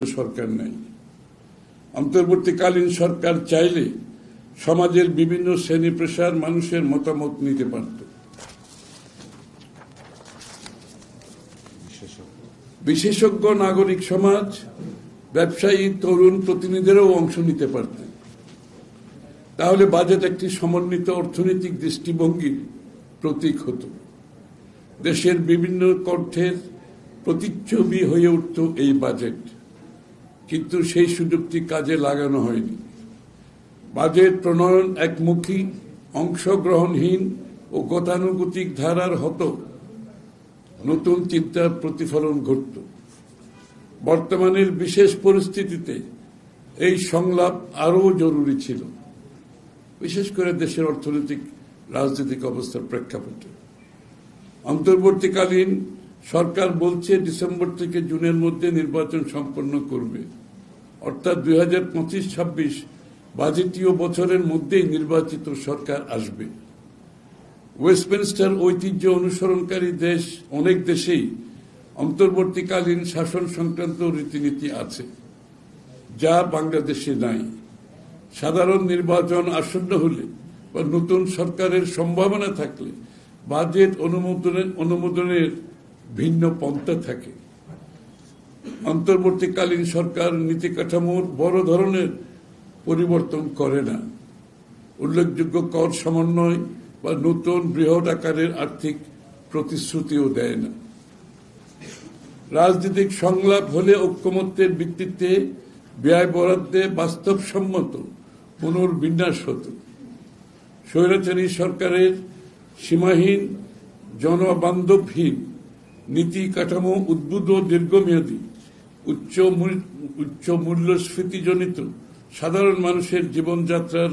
সরকার নাই। অন্তর্বর্তীকালীন সরকার চাইলে সমাজের বিভিন্ন শ্রেণী পেশার মানুষের মতামত নিতে পারত। বিশেষজ্ঞ নাগরিক সমাজ, ব্যবসায়ী, তরুণ প্রতিনিধিরাও অংশ নিতে পারতেন। তাহলে বাজেট একটি সমন্বিত অর্থনৈতিক দৃষ্টিভঙ্গির প্রতীক হতো। দেশের বিভিন্ন কণ্ঠের প্রতিচ্ছবি হয়ে উঠত এই বাজেট। কিন্তু সেই সুযোগটি কাজে লাগানো হয়নি। বাজেট প্রণয়ন একমুখী, অংশগ্রহণহীন ও গতানুগতিক ধারার হতো। নতুন চিন্তার প্রতিফলন ঘটত। বর্তমানের বিশেষ পরিস্থিতিতে এই সংলাপ আরও জরুরি ছিল, বিশেষ করে দেশের অর্থনৈতিক রাজনৈতিক অবস্থার প্রেক্ষাপটে। অন্তর্বর্তীকালীন সরকার বলছে ডিসেম্বর থেকে জুনের মধ্যে নির্বাচন সম্পন্ন করবে, অর্থাৎ 2025-26 বাজেটীয় বছরের মধ্যেই নির্বাচিত সরকার আসবে। ওয়েস্টমিনস্টার ঐতিহ্য অনুসরণকারী দেশ অনেক দেশেই অন্তর্বর্তীকালীন শাসন সংক্রান্ত রীতিনীতি আছে, যা বাংলাদেশে নাই। সাধারণ নির্বাচন আসন্ন হলে বা নতুন সরকারের সম্ভাবনা থাকলে বাজেট অনুমোদনের ভিন্ন পন্থা থাকে। অন্তর্বর্তীকালীন সরকার নীতি কাঠামোর বড় ধরনের পরিবর্তন করে না। উল্লেখযোগ্য কর সমন্বয় বা নতুন বৃহৎ আকারের আর্থিক প্রতিশ্রুতিও দেয় না। রাজনৈতিক সংলাপ হলে ঐক্যমত্যের ভিত্তিতে ব্যয় বরাদ্দে বাস্তবসম্মত পুনর্বিন্যাস হতো। স্বৈরাচারী সরকারের সীমাহীন, জনবান্ধবহীন নীতি কাঠামো উদ্বুদ্ধ দীর্ঘমেয়াদী উচ্চ মূল্যস্ফীতিজনিত সাধারণ মানুষের জীবনযাত্রার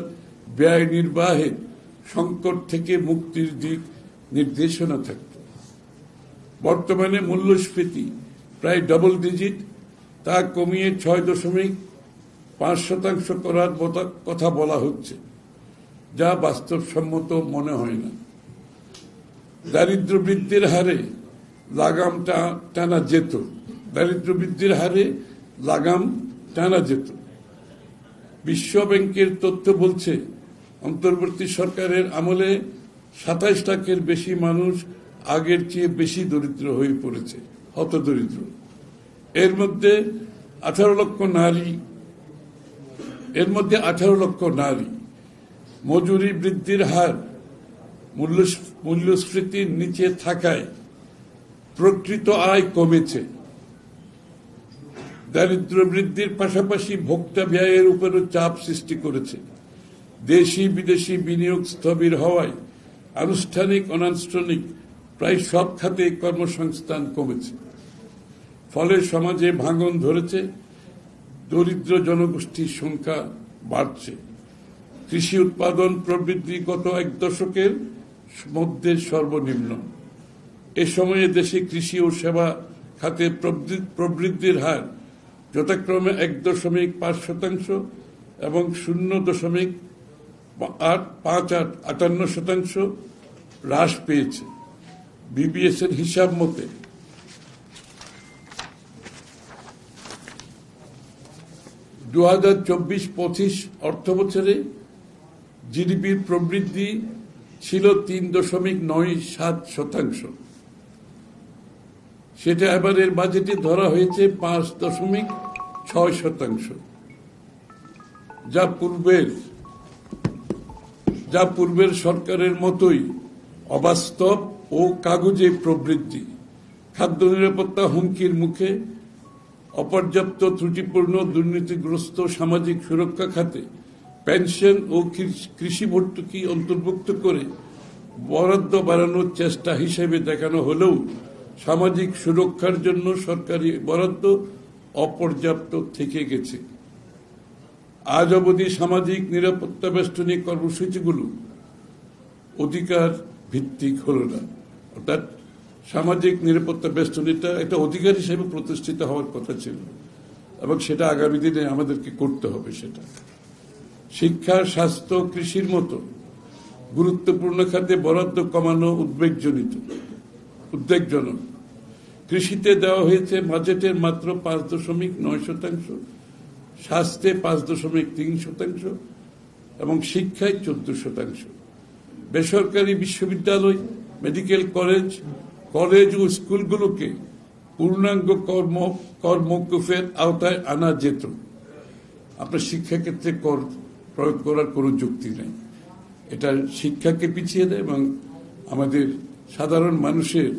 ব্যয় নির্বাহের সংকট থেকে মুক্তির দিক নির্দেশনা থাকত। বর্তমানে মূল্যস্ফীতি প্রায় ডবল ডিজিট, তা কমিয়ে 6.5% করার কথা বলা হচ্ছে, যা বাস্তবসম্মত মনে হয় না। দারিদ্র্য বৃদ্ধির হারে লাগাম টানা যেত। বিশ্ব ব্যাংকের তথ্য বলছে অন্তর্বর্তী সরকারের আমলে 27 লাখের বেশি মানুষ আগের চেয়ে বেশি দরিদ্র হয়ে পড়েছে, হতদরিদ্র। এর মধ্যে 18 লক্ষ নারী। মজুরি বৃদ্ধির হার মূল্যস্ফীতির নিচে থাকায় প্রকৃত আয় কমেছে। দারিদ্র্য বৃদ্ধির পাশাপাশি ভোক্তা ব্যয়ের উপরও চাপ সৃষ্টি করেছে। দেশি বিদেশি বিনিয়োগ স্থবির হওয়ায় আনুষ্ঠানিক অনানুষ্ঠানিক প্রায় সব খাতে কর্মসংস্থান কমেছে। ফলে সমাজে ভাঙন ধরেছে, দরিদ্র জনগোষ্ঠীর সংখ্যা বাড়ছে। কৃষি উৎপাদন প্রবৃদ্ধি গত 1 দশকের মধ্যে সর্বনিম্ন। এ সময়ে দেশে কৃষি ও সেবা খাতে প্রবৃদ্ধির হার যথাক্রমে 1.5% এবং 0.58% হ্রাস পেয়েছে। বিবিএস এর হিসাব মতে 2024-25 অর্থবছরে জিডিপির প্রবৃদ্ধি ছিল 3.97%। সেটা এবারের বাজেটে ধরা হয়েছে 5.6%, যা পূর্বের সরকারের মতোই অবাস্তব ও কাগুজে প্রবৃদ্ধি। খাদ্য নিরাপত্তা হুমকির মুখে, অপর্যাপ্ত ত্রুটিপূর্ণ দুর্নীতিগ্রস্ত সামাজিক সুরক্ষা খাতে পেনশন ও কৃষি ভর্তুকি অন্তর্ভুক্ত করে বরাদ্দ বাড়ানোর চেষ্টা হিসেবে দেখানো হলেও সামাজিক সুরক্ষার জন্য সরকারি বরাদ্দ অপর্যাপ্ত থেকে গেছে। আজ অবধি সামাজিক নিরাপত্তা বেষ্টনী কর্মসূচিগুলো অধিকার ভিত্তিক হল না। অর্থাৎ সামাজিক নিরাপত্তা বেষ্টনীটা একটা অধিকার হিসেবে প্রতিষ্ঠিত হওয়ার কথা ছিল, এবং সেটা আগামী দিনে আমাদেরকে করতে হবে। সেটা শিক্ষা, স্বাস্থ্য, কৃষির মতো গুরুত্বপূর্ণ খাতে বরাদ্দ কমানো উদ্বেগজনক। কৃষিতে দেওয়া হয়েছে বাজেটের মাত্র 5.9%, স্বাস্থ্যে 5.3% এবং শিক্ষায় 14%। বেসরকারি বিশ্ববিদ্যালয়, মেডিকেল কলেজ ও স্কুলগুলোকে পূর্ণাঙ্গ কর মওকুফের আওতায় আনা যেত। আপনার শিক্ষাক্ষেত্রে কর প্রয়োগ করার কোনো যুক্তি নেই। এটা শিক্ষাকে পিছিয়ে দেয় এবং আমাদের সাধারণ মানুষের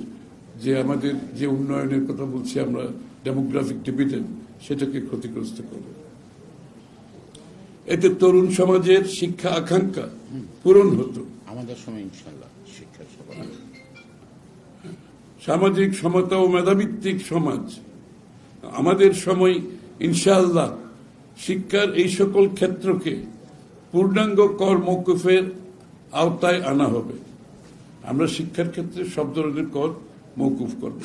আমাদের যে উন্নয়নের কথা বলছি আমরা, ডেমোগ্রাফিক ডিভিডেন্ড, সেটাকে ক্ষতিগ্রস্ত করবে। এতে তরুণ সমাজের শিক্ষা আকাঙ্ক্ষা পূরণ হতো। আমাদের সময় ইনশাআল্লাহ শিক্ষা সামাজিক সমতা ও মেধাভিত্তিক সমাজ। আমাদের সময় ইনশাআল্লাহ শিক্ষার এই সকল ক্ষেত্রকে পূর্ণাঙ্গ কর মওকুফের আওতায় আনা হবে। আমরা শিক্ষার ক্ষেত্রে সব ধরনের কর মওকুফ করব।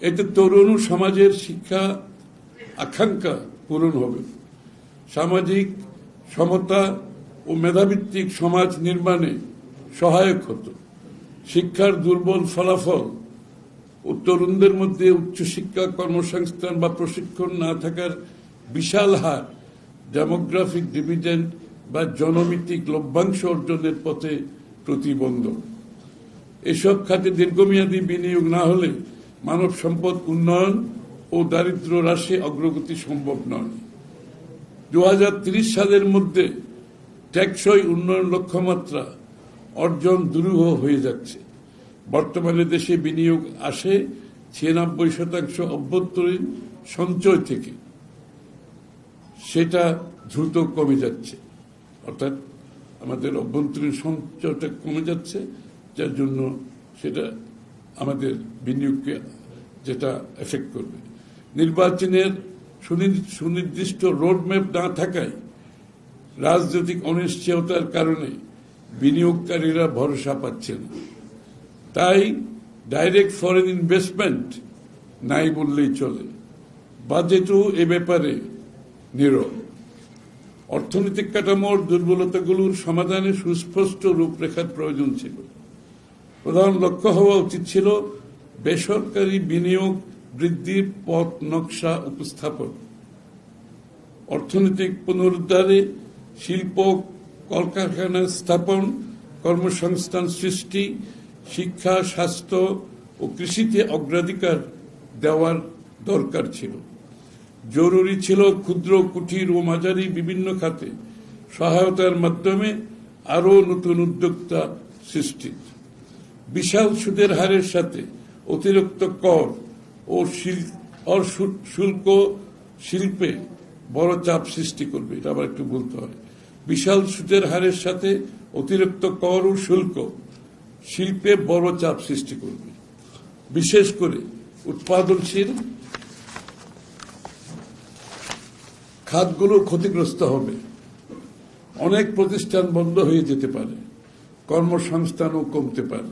এতে তরুণ সমাজের শিক্ষা আকাঙ্ক্ষা পূরণ হবে, সামাজিক সমতা ও মেধাভিত্তিক সমাজ নির্মাণে সহায়ক হতো। শিক্ষার দুর্বল ফলাফল ও তরুণদের মধ্যে উচ্চশিক্ষা, কর্মসংস্থান বা প্রশিক্ষণ না থাকার বিশাল হার ডেমোগ্রাফিক ডিভিডেন্ড বা জনভিত্তিক লভ্যাংশ অর্জনের পথে প্রতিবন্ধক। এসব খাতে দীর্ঘমেয়াদী বিনিয়োগ না হলে মানব সম্পদ উন্নয়ন ও দারিদ্র্য হ্রাসে অগ্রগতি সম্ভব নয়। 2030 সালের মধ্যে টেকসই উন্নয়ন লক্ষ্যমাত্রা অর্জন দুরূহ হয়ে যাচ্ছে। বর্তমানে দেশে বিনিয়োগ আসে 96% অভ্যন্তরীণ সঞ্চয় থেকে, সেটা দ্রুত কমে যাচ্ছে। অর্থাৎ আমাদের অভ্যন্তরীণ সঞ্চয়টা কমে যাচ্ছে, যার জন্য সেটা আমাদের বিনিয়োগকে যেটা এফেক্ট করবে। নির্বাচনের সুনির্দিষ্ট রোডম্যাপ না থাকায় রাজনৈতিক অনিশ্চয়তার কারণে বিনিয়োগকারীরা ভরসা পাচ্ছে না। তাই ডাইরেক্ট ফরেন ইনভেস্টমেন্ট নাই বললেই চলে। বাজেটও এ ব্যাপারে নীরব। অর্থনৈতিক কাঠামোর দুর্বলতাগুলোর সমাধানে সুস্পষ্ট রূপরেখার প্রয়োজন ছিল। প্রধান লক্ষ্য হওয়া উচিত ছিল বেসরকারি বিনিয়োগ বৃদ্ধির পথ নকশা উপস্থাপন, অর্থনৈতিক পুনরুদ্ধারে শিল্প কলকারখানা স্থাপন, কর্মসংস্থান সৃষ্টি, শিক্ষা, স্বাস্থ্য ও কৃষিতে অগ্রাধিকার দেওয়ার দরকার ছিল। জরুরি ছিল ক্ষুদ্র, কুটির ও মাঝারি বিভিন্ন খাতে সহায়তার মাধ্যমে আরও নতুন উদ্যোক্তা সৃষ্টি। বিশাল সুদের হারের সাথে অতিরিক্ত কর ও শুল্ক শিল্পে বড় চাপ সৃষ্টি করবে। এটা আবার একটু বলতে হয়। বিশাল সুদের হারের সাথে অতিরিক্ত কর ও শুল্ক শিল্পে বড় চাপ সৃষ্টি করবে। বিশেষ করে উৎপাদনশীল খাতগুলো ক্ষতিগ্রস্ত হবে। অনেক প্রতিষ্ঠান বন্ধ হয়ে যেতে পারে, কর্মসংস্থানও কমতে পারে।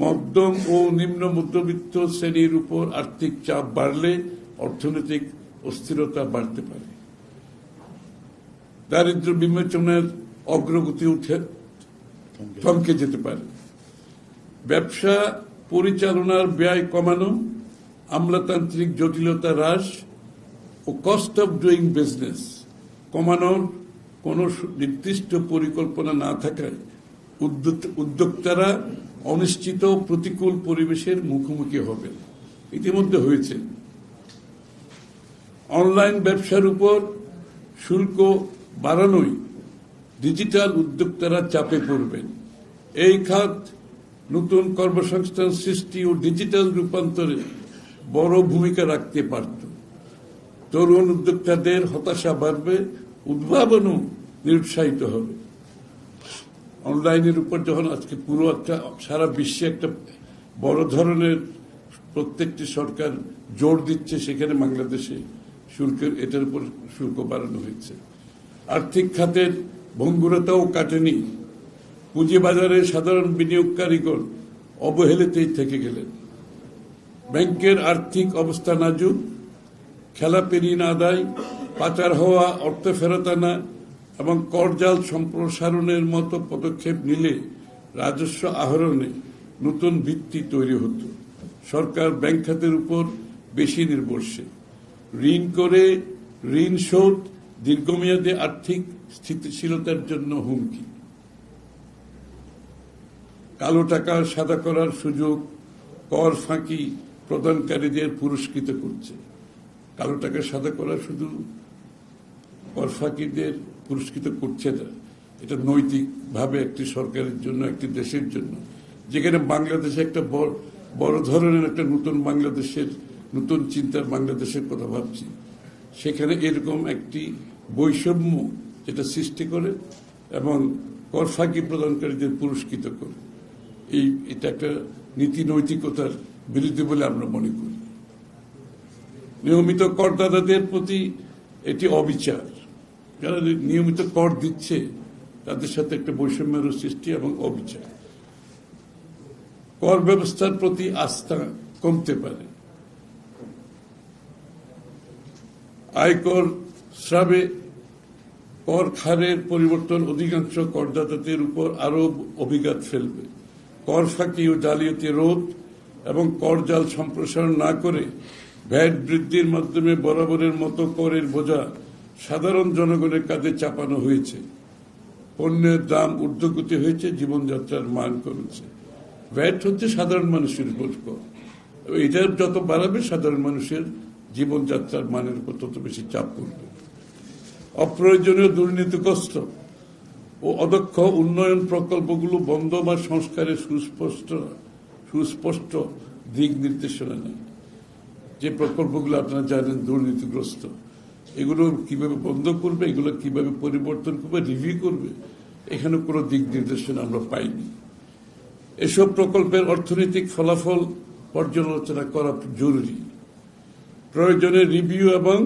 মধ্যম ও নিম্ন মধ্যবিত্ত শ্রেণীর উপর আর্থিক চাপ বাড়লে অর্থনৈতিক অস্থিরতা বাড়তে পারে। দারিদ্র্য বিমোচনের অগ্রগতি থমকে যেতে পারে। ব্যবসা পরিচালনার ব্যয় কমানো, আমলাতান্ত্রিক জটিলতা হ্রাস ও কস্ট অফ ডুইং বিজনেস কমানোর কোনো নির্দিষ্ট পরিকল্পনা না থাকায় উদ্যোক্তারা অনিশ্চিত প্রতিকূল পরিবেশের মুখোমুখি হবেন। ইতিমধ্যে হয়েছে। অনলাইন ব্যবসার উপর শুল্ক বাড়ানোয় ডিজিটাল উদ্যোক্তারা চাপে পড়বেন। এই খাত নতুন কর্মসংস্থান সৃষ্টি ও ডিজিটাল রূপান্তরে বড় ভূমিকা রাখতে পারত। তরুণ উদ্যোক্তাদের হতাশা বাড়বে, উদ্ভাবনও নিরুৎসাহিত হবে। অনলাইনের উপর যখন আজকে পুরো একটা সারা বিশ্বে একটা বড় ধরনের প্রত্যেকটি সরকার জোর দিচ্ছে, সেখানে বাংলাদেশে এটার উপর শুল্ক বাড়ানো হয়েছে। আর্থিক খাতের ভঙ্গুরতাও কাটেনি। পুঁজিবাজারে সাধারণ বিনিয়োগকারীগণ অবহেলিতেই থেকে গেলেন। ব্যাংকের আর্থিক অবস্থা নাজুক, খেলাপি ঋণ আদায়, পাচার হওয়া অর্থ ফেরত আনা এবং করজাল সম্প্রসারণের মতো পদক্ষেপ নিলে রাজস্ব আহরণে নতুন ভিত্তি তৈরি হতো। সরকার ব্যাংক খাতের উপর বেশি নির্ভরশীল। ঋণ করে ঋণ শোধ দীর্ঘমেয়াদী আর্থিক স্থিতিশীলতার জন্য হুমকি। কালো টাকা সাদা করার সুযোগ কর ফাঁকি প্রদানকারীদের পুরস্কৃত করছে। কালো টাকা সাদা করা শুধু কর ফাঁকিদের পুরস্কৃত করছে না, এটা নৈতিকভাবে একটি সরকারের জন্য, একটি দেশের জন্য, যেখানে বাংলাদেশে একটা বড় ধরনের একটা নতুন বাংলাদেশের, নতুন চিন্তার বাংলাদেশের কথা ভাবছি, সেখানে এরকম একটি বৈষম্য যেটা সৃষ্টি করে এবং কর ফাঁকি প্রদানকারীদের পুরস্কৃত করে, এটা একটা নীতি নৈতিকতার বিরুদ্ধে বলে আমরা মনে করি। নিয়মিত করদাতাদের প্রতি এটি অবিচার। যারা নিয়মিত কর দিচ্ছে তাদের সাথে একটা বৈষম্যের সৃষ্টি এবং অবিচার। কর ব্যবস্থার প্রতি আস্থা কমতে পারে। আয়কর স্রাবে কর হারের পরিবর্তন অধিকাংশ করদাতাদের উপর আরো অভিঘাত ফেলবে। কর ফাঁকি ও জালিয়াতি রোধ এবং কর জাল সম্প্রসারণ না করে ভ্যাট বৃদ্ধির মাধ্যমে বরাবরের মতো করের বোঝা সাধারণ জনগণের কাঁধে চাপানো হয়েছে। পণ্যের দাম ঊর্ধ্বগতি হয়েছে, জীবনযাত্রার মান কমেছে। ভ্যাট হচ্ছে সাধারণ মানুষের উপর কর, এটা যত বাড়াবে সাধারণ মানুষের জীবনযাত্রার মানের উপর তত বেশি চাপ পড়বে। অপ্রয়োজনীয় দুর্নীতিগ্রস্ত ও অদক্ষ উন্নয়ন প্রকল্পগুলো বন্ধ বা সংস্কারের সুস্পষ্ট দিক নির্দেশনা নেই। যে প্রকল্পগুলো আপনারা জানেন দুর্নীতিগ্রস্ত, এগুলো কিভাবে বন্ধ করবে, এগুলো কিভাবে পরিবর্তন করবে, রিভিউ করবে, এখানে কোনো দিক নির্দেশনা আমরা পাইনি। এসব প্রকল্পের অর্থনৈতিক ফলাফল পর্যালোচনা করা জরুরি। প্রয়োজনে রিভিউ এবং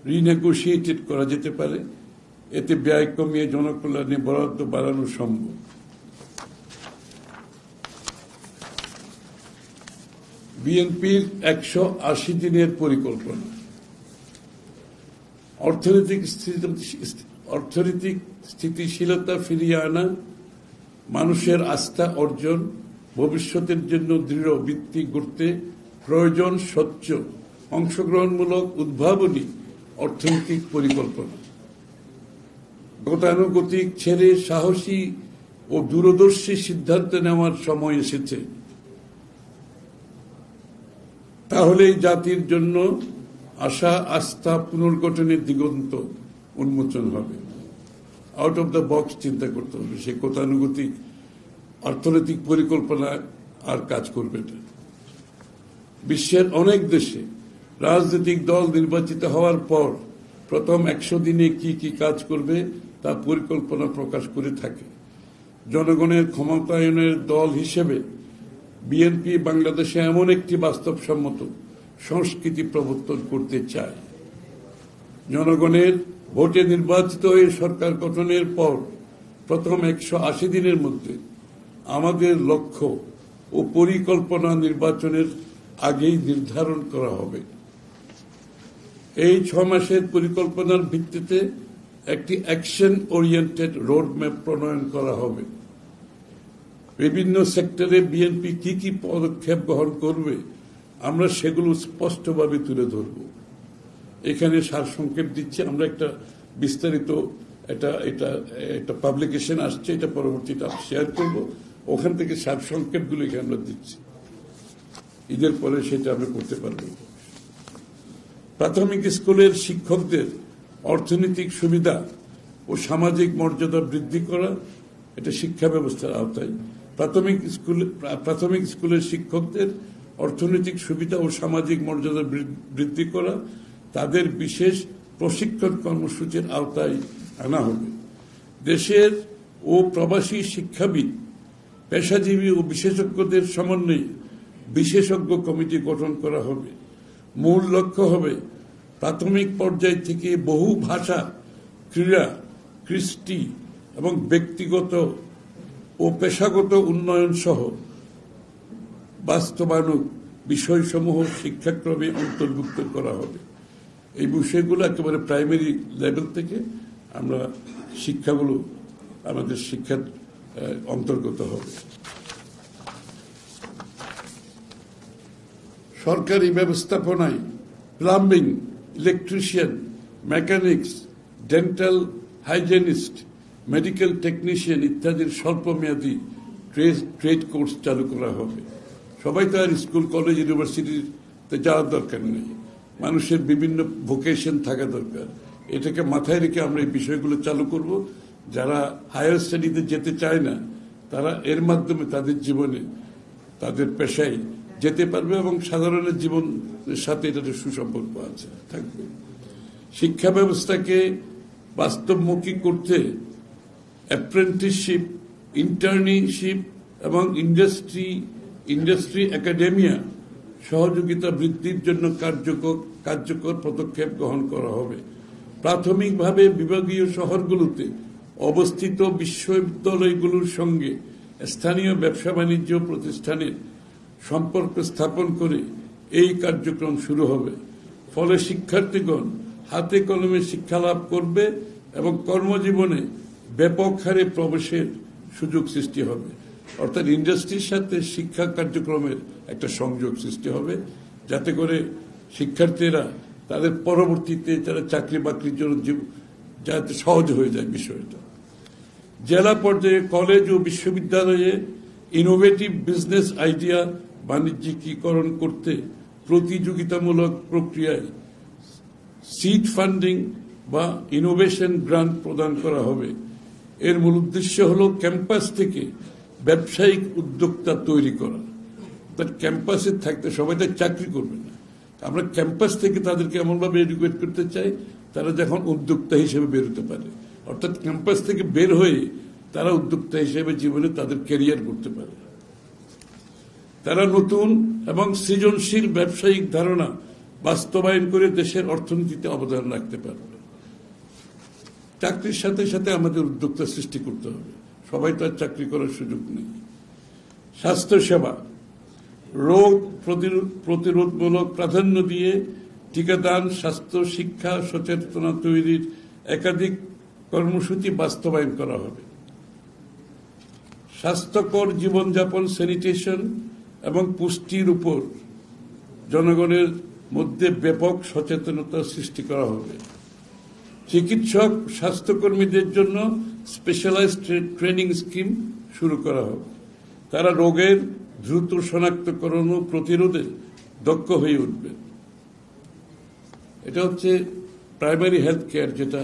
রিনেগোশিয়েটেড করা যেতে পারে, এতে ব্যয় কমিয়ে জনকল্যাণে বরাদ্দ বাড়ানো সম্ভব। বিএনপির 180 দিনের পরিকল্পনা। অর্থনৈতিক স্থিতিশীলতা ফিরিয়ে আনা, মানুষের আস্থা অর্জন, ভবিষ্যতের জন্য দৃঢ় ভিত্তি গড়তে প্রয়োজন স্বচ্ছ অংশগ্রহণমূলক উদ্ভাবনী অর্থনৈতিক পরিকল্পনা। গতানুগতিক ছেড়ে সাহসী ও দূরদর্শী সিদ্ধান্ত নেওয়ার সময় এসেছে। তাহলেই জাতির জন্য আশা, আস্থা, পুনর্গঠনের দিগন্ত উন্মোচন হবে। আউট অফ দ্য বক্স চিন্তা করতে হবে। সে গতানুগতিক অর্থনৈতিক পরিকল্পনা আর কাজ করবে না। বিশ্বের অনেক দেশে রাজনৈতিক দল নির্বাচিত হওয়ার পর প্রথম 100 দিনে কি কি কাজ করবে তা পরিকল্পনা প্রকাশ করে থাকে। জনগণের ক্ষমতায়নের দল হিসেবে বিএনপি বাংলাদেশে এমন একটি বাস্তবসম্মত সংস্কৃতি প্রবর্তন করতে চায়। জনগণের ভোটে নির্বাচিত হয়ে সরকার গঠনের পর প্রথম 180 দিনের মধ্যে আমাদের লক্ষ্য ও পরিকল্পনা নির্বাচনের আগেই নির্ধারণ করা হবে। এই 6 মাসের পরিকল্পনার ভিত্তিতে একটি অ্যাকশন ওরিয়েন্টেড রোডম্যাপ প্রণয়ন করা হবে। বিভিন্ন সেক্টরে বিএনপি কি কি পদক্ষেপ গ্রহণ করবে আমরা সেগুলো স্পষ্টভাবে তুলে ধরব। এখানে সারসংক্ষেপ দিচ্ছে, আমরা একটা বিস্তারিত এটা পাবলিকেশন আসছে, এটা পরবর্তীতে শেয়ার করব। ওখান থেকে সারসংক্ষেপগুলো এখানে আমরা দিচ্ছি, ঈদের পরে সেটা আমরা করতে পারব। প্রাথমিক স্কুলের শিক্ষকদের অর্থনৈতিক সুবিধা ও সামাজিক মর্যাদা বৃদ্ধি করা, এটা শিক্ষা ব্যবস্থার আওতায়। প্রাথমিক স্কুলের শিক্ষকদের অর্থনৈতিক সুবিধা ও সামাজিক মর্যাদা বৃদ্ধি করা তাদের বিশেষ প্রশিক্ষণ কর্মসূচির আওতায় আনা হবে। দেশের ও প্রবাসী শিক্ষাবিদ, পেশাজীবী ও বিশেষজ্ঞদের সমন্বয়ে বিশেষজ্ঞ কমিটি গঠন করা হবে। মূল লক্ষ্য হবে প্রাথমিক পর্যায় থেকে বহু ভাষা, ক্রীড়া, কৃষ্টি এবং ব্যক্তিগত ও পেশাগত উন্নয়ন সহ বাস্তবায়ন বিষয়সমূহ শিক্ষাক্রমে অন্তর্ভুক্ত করা হবে। এই বিষয়গুলো একেবারে প্রাইমারি লেভেল থেকে আমরা শিক্ষাগুলো আমাদের শিক্ষার অন্তর্গত হবে। সরকারি ব্যবস্থাপনায় plumbing, electrician, mechanics, dental hygienist, medical technician ইত্যাদির স্বল্পমেয়াদী ট্রেড কোর্স চালু করা হবে। সবাই তো আর স্কুল, কলেজ, ইউনিভার্সিটিতে যাওয়ার দরকার নেই। মানুষের বিভিন্ন ভোকেশন থাকা দরকার। এটাকে মাথায় রেখে আমরা এই বিষয়গুলো চালু করব। যারা হায়ার স্টাডিতে যেতে চায় না, তারা এর মাধ্যমে তাদের জীবনে, তাদের পেশায় যেতে পারবে এবং সাধারণের জীবনের সাথে এটার সুসম্পর্ক আছে থাকবে। শিক্ষা ব্যবস্থাকে বাস্তবমুখী করতে অ্যাপ্রেন্টিসশিপ, ইন্টার্নশিপ এবং ইন্ডাস্ট্রি একাডেমিয়া সহযোগিতা বৃদ্ধির জন্য কার্যকর পদক্ষেপ গ্রহণ করা হবে। প্রাথমিকভাবে বিভাগীয় শহরগুলোতে অবস্থিত বিশ্ববিদ্যালয়গুলোর সঙ্গে স্থানীয় ব্যবসা বাণিজ্য প্রতিষ্ঠানের সম্পর্ক স্থাপন করে এই কার্যক্রম শুরু হবে। ফলে শিক্ষার্থীগণ হাতে কলমে শিক্ষালাভ করবে এবং কর্মজীবনে ব্যাপক হারে প্রবেশের সুযোগ সৃষ্টি হবে। অর্থাৎ ইন্ডাস্ট্রির সাথে শিক্ষা কার্যক্রমের একটা সংযোগ সৃষ্টি হবে, যাতে করে শিক্ষার্থীরা তাদের পরবর্তীতে যারা চাকরি বাকরির জন্য যাতে সহজ হয়ে যায় বিষয়টা। জেলা পর্যায়ে কলেজ ও বিশ্ববিদ্যালয়ে ইনোভেটিভ বিজনেস আইডিয়া বাণিজ্যিকীকরণ করতে প্রতিযোগিতামূলক প্রক্রিয়ায় সিড ফান্ডিং বা ইনোভেশন গ্রান্ট প্রদান করা হবে। এর মূল উদ্দেশ্য হল ক্যাম্পাস থেকে ব্যবসায়িক উদ্যোক্তা তৈরি করা। তার ক্যাম্পাসে থাকতে সবাই তার চাকরি করবে না, আমরা ক্যাম্পাস থেকে তাদেরকে এমনভাবে এডুকেট করতে চাই তারা যখন উদ্যোক্তা হিসেবে বেরোতে পারে। অর্থাৎ ক্যাম্পাস থেকে বের হয়ে তারা উদ্যোক্তা হিসেবে জীবনে তাদের ক্যারিয়ার করতে পারে। তারা নতুন এবং সৃজনশীল ব্যবসায়িক ধারণা বাস্তবায়ন করে দেশের অর্থনীতিতে অবদান রাখতে পারবে। চাকরির সাথে সাথে আমাদের উদ্যোক্তা সৃষ্টি করতে হবে, সবাই তো আর চাকরি করার সুযোগ নেই। স্বাস্থ্যসেবা, রোগ প্রতিরোধমূলক প্রাধান্য দিয়ে টিকাদান, স্বাস্থ্য শিক্ষা সচেতনতা তৈরির একাধিক কর্মসূচি বাস্তবায়ন করা হবে। স্বাস্থ্যকর জীবনযাপন, স্যানিটেশন এবং পুষ্টির উপর জনগণের মধ্যে ব্যাপক সচেতনতা সৃষ্টি করা হবে। চিকিৎসক, স্বাস্থ্যকর্মীদের জন্য স্পেশালাইজড ট্রেনিং স্কিম শুরু করা হবে। তারা রোগের দ্রুত শনাক্তকরণ ও প্রতিরোধে দক্ষ হয়ে উঠবে। এটা হচ্ছে প্রাইমারি হেলথ কেয়ার। যেটা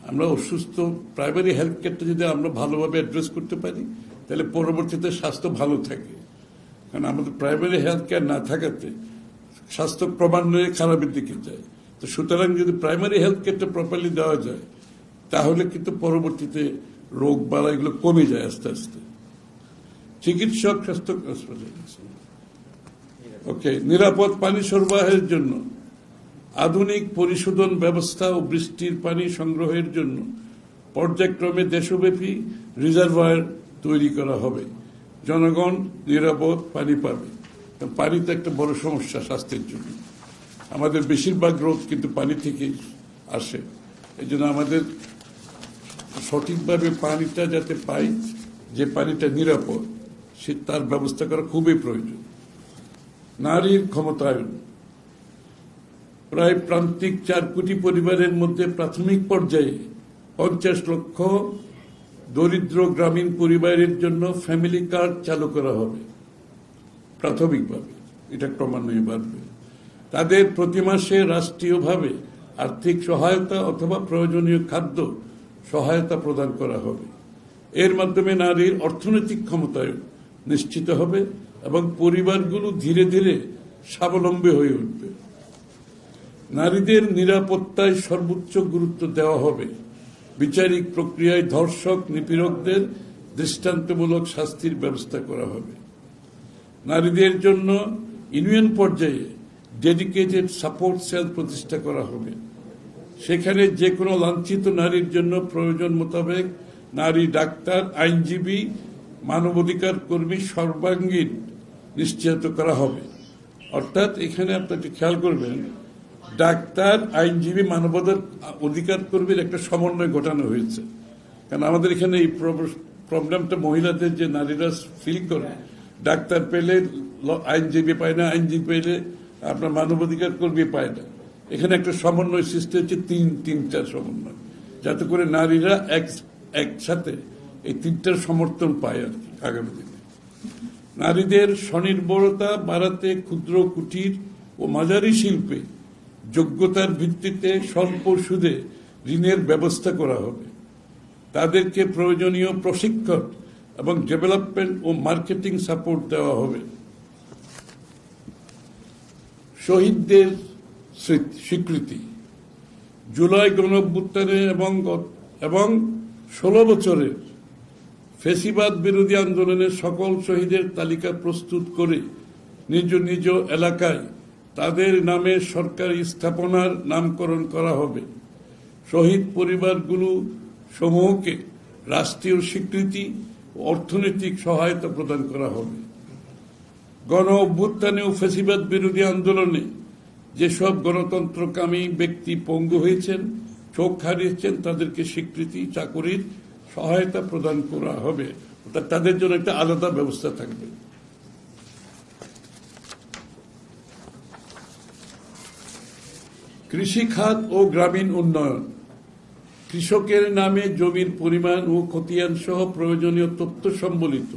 আমরা অসুস্থ, প্রাইমারি হেলথ কেয়ারটা যদি আমরা ভালোভাবে অ্যাড্রেস করতে পারি তাহলে পরবর্তীতে স্বাস্থ্য ভালো থাকে। কারণ আমাদের প্রাইমারি হেলথ কেয়ার না থাকাতে স্বাস্থ্য ক্রমান্বয়ে খারাপের দিকে যায়। তো সুতরাং যদি প্রাইমারি হেলথ কেয়ারটা প্রপারলি দেওয়া যায় তাহলে কিন্তু পরবর্তীতে রোগ বালা এগুলো কমে যায় আস্তে আস্তে। চিকিৎসক, স্বাস্থ্য নিরাপদ পানি সরবরাহের জন্য আধুনিক পরিশোধন ব্যবস্থা ও বৃষ্টির পানি সংগ্রহের জন্য পর্যায়ক্রমে দেশব্যাপী রিজার্ভার তৈরি করা হবে। জনগণ নিরাপদ পানি পাবে। পানি তো একটা বড় সমস্যা স্বাস্থ্যের জন্য। আমাদের বেশিরভাগ রোগ কিন্তু পানি থেকেই আসে। এই জন্য আমাদের সঠিকভাবে পানিটা যাতে পাই, যে পানিটা নিরাপদ, সে তার ব্যবস্থা করা খুবই প্রয়োজন। নারীর ক্ষমতায়ন, প্রায় প্রান্তিক 4 কোটি পরিবারের মধ্যে প্রাথমিক পর্যায়ে 50 লক্ষ দরিদ্র গ্রামীণ পরিবারের জন্য ফ্যামিলি কার্ড চালু করা হবে প্রাথমিকভাবে। এটা ক্রমান্বয়ে বাড়বে। তাদের প্রতি মাসে রাষ্ট্রীয়ভাবে আর্থিক সহায়তা অথবা প্রয়োজনীয় খাদ্য সহায়তা প্রদান করা হবে। এর মাধ্যমে নারীর অর্থনৈতিক ক্ষমতায়ন নিশ্চিত হবে এবং পরিবারগুলো ধীরে ধীরে স্বাবলম্বী হয়ে উঠবে। নারীদের নিরাপত্তায় সর্বোচ্চ গুরুত্ব দেওয়া হবে। বিচারিক প্রক্রিয়ায় ধর্ষক, নিপীড়কদের দৃষ্টান্তমূলক শাস্তির ব্যবস্থা করা হবে। নারীদের জন্য ইউনিয়ন পর্যায়ে ডেডিকেটেড সাপোর্ট সেল প্রতিষ্ঠা করা হবে। সেখানে যে কোনো লাঞ্ছিত নারীর জন্য প্রয়োজন মোতাবেক নারী ডাক্তার, আইনজীবী, মানবাধিকার কর্মী সর্বাঙ্গীন নিশ্চিত করা হবে। অর্থাৎ এখানে আপনাকে খেয়াল করবেন, ডাক্তার, আইনজীবী, মানবাধিকার কর্মীর একটা সমন্বয় ঘটানো হয়েছে। কারণ আমাদের এখানে এই প্রবলেমটা মহিলাদের, যে নারীরা ফিল করে ডাক্তার পেলে আইনজীবী পায় না, আইনজীবী পেলে আপনার মানবাধিকার কর্মী পায় না। এখানে একটা সমন্বয় সৃষ্টি হচ্ছে, তিনটার সমন্বয়, যাতে করে নারীরা একসাথে এই তিনটার সমর্থন পায় আর কি আগামী দিনে। নারীদের স্বনির্ভরতা বাড়াতে ক্ষুদ্র কুটির ও মাঝারি শিল্পে যোগ্যতার ভিত্তিতে স্বল্প সুদে ঋণের ব্যবস্থা করা হবে। তাদেরকে প্রয়োজনীয় প্রশিক্ষণ এবং ডেভেলপমেন্ট ও মার্কেটিং সাপোর্ট দেওয়া হবে। শহীদদের স্বীকৃতি। জুলাই গণঅভ্যুত্থানে এবং 16 বছরের ফ্যাসিবাদ বিরোধী আন্দোলনের সকল শহীদের তালিকা প্রস্তুত করে নিজ নিজ এলাকায় তাদের নামে সরকারি স্থাপনার নামকরণ করা হবে। শহীদ পরিবারগুলো সমূহকে রাষ্ট্রীয় স্বীকৃতি ও অর্থনৈতিক সহায়তা প্রদান করা হবে। গণ অভ্যুত্থানে ও ফ্যাসিবাদ বিরোধী আন্দোলনে যেসব গণতন্ত্রকামী ব্যক্তি পঙ্গু হয়েছেন, চোখ হারিয়েছেন, তাদেরকে স্বীকৃতি, চাকুরির সহায়তা প্রদান করা হবে। অর্থাৎ তাদের জন্য একটা আলাদা ব্যবস্থা থাকবে। কৃষি খাত ও গ্রামীণ উন্নয়ন। কৃষকের নামে জমির পরিমাণ ও খতিয়ান সহ প্রয়োজনীয় তথ্য সম্বলিত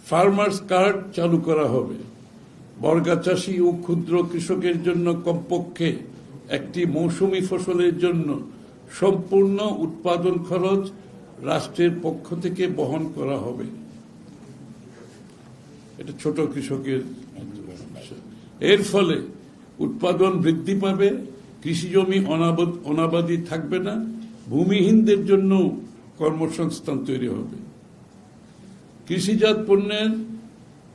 ফার্মার্স কার্ড চালু করা হবে। বর্গা চাষী ও ক্ষুদ্র কৃষকের জন্য কমপক্ষে একটি মৌসুমী ফসলের জন্য সম্পূর্ণ উৎপাদন খরচ রাষ্ট্রের পক্ষ থেকে বহন করা হবে। এটা ছোট কৃষকের। এর ফলে উৎপাদন বৃদ্ধি পাবে, কৃষি জমি অনাবাদি থাকবে না, ভূমিহীনদের জন্য কর্মসংস্থান তৈরি হবে। কৃষিজাত পণ্যের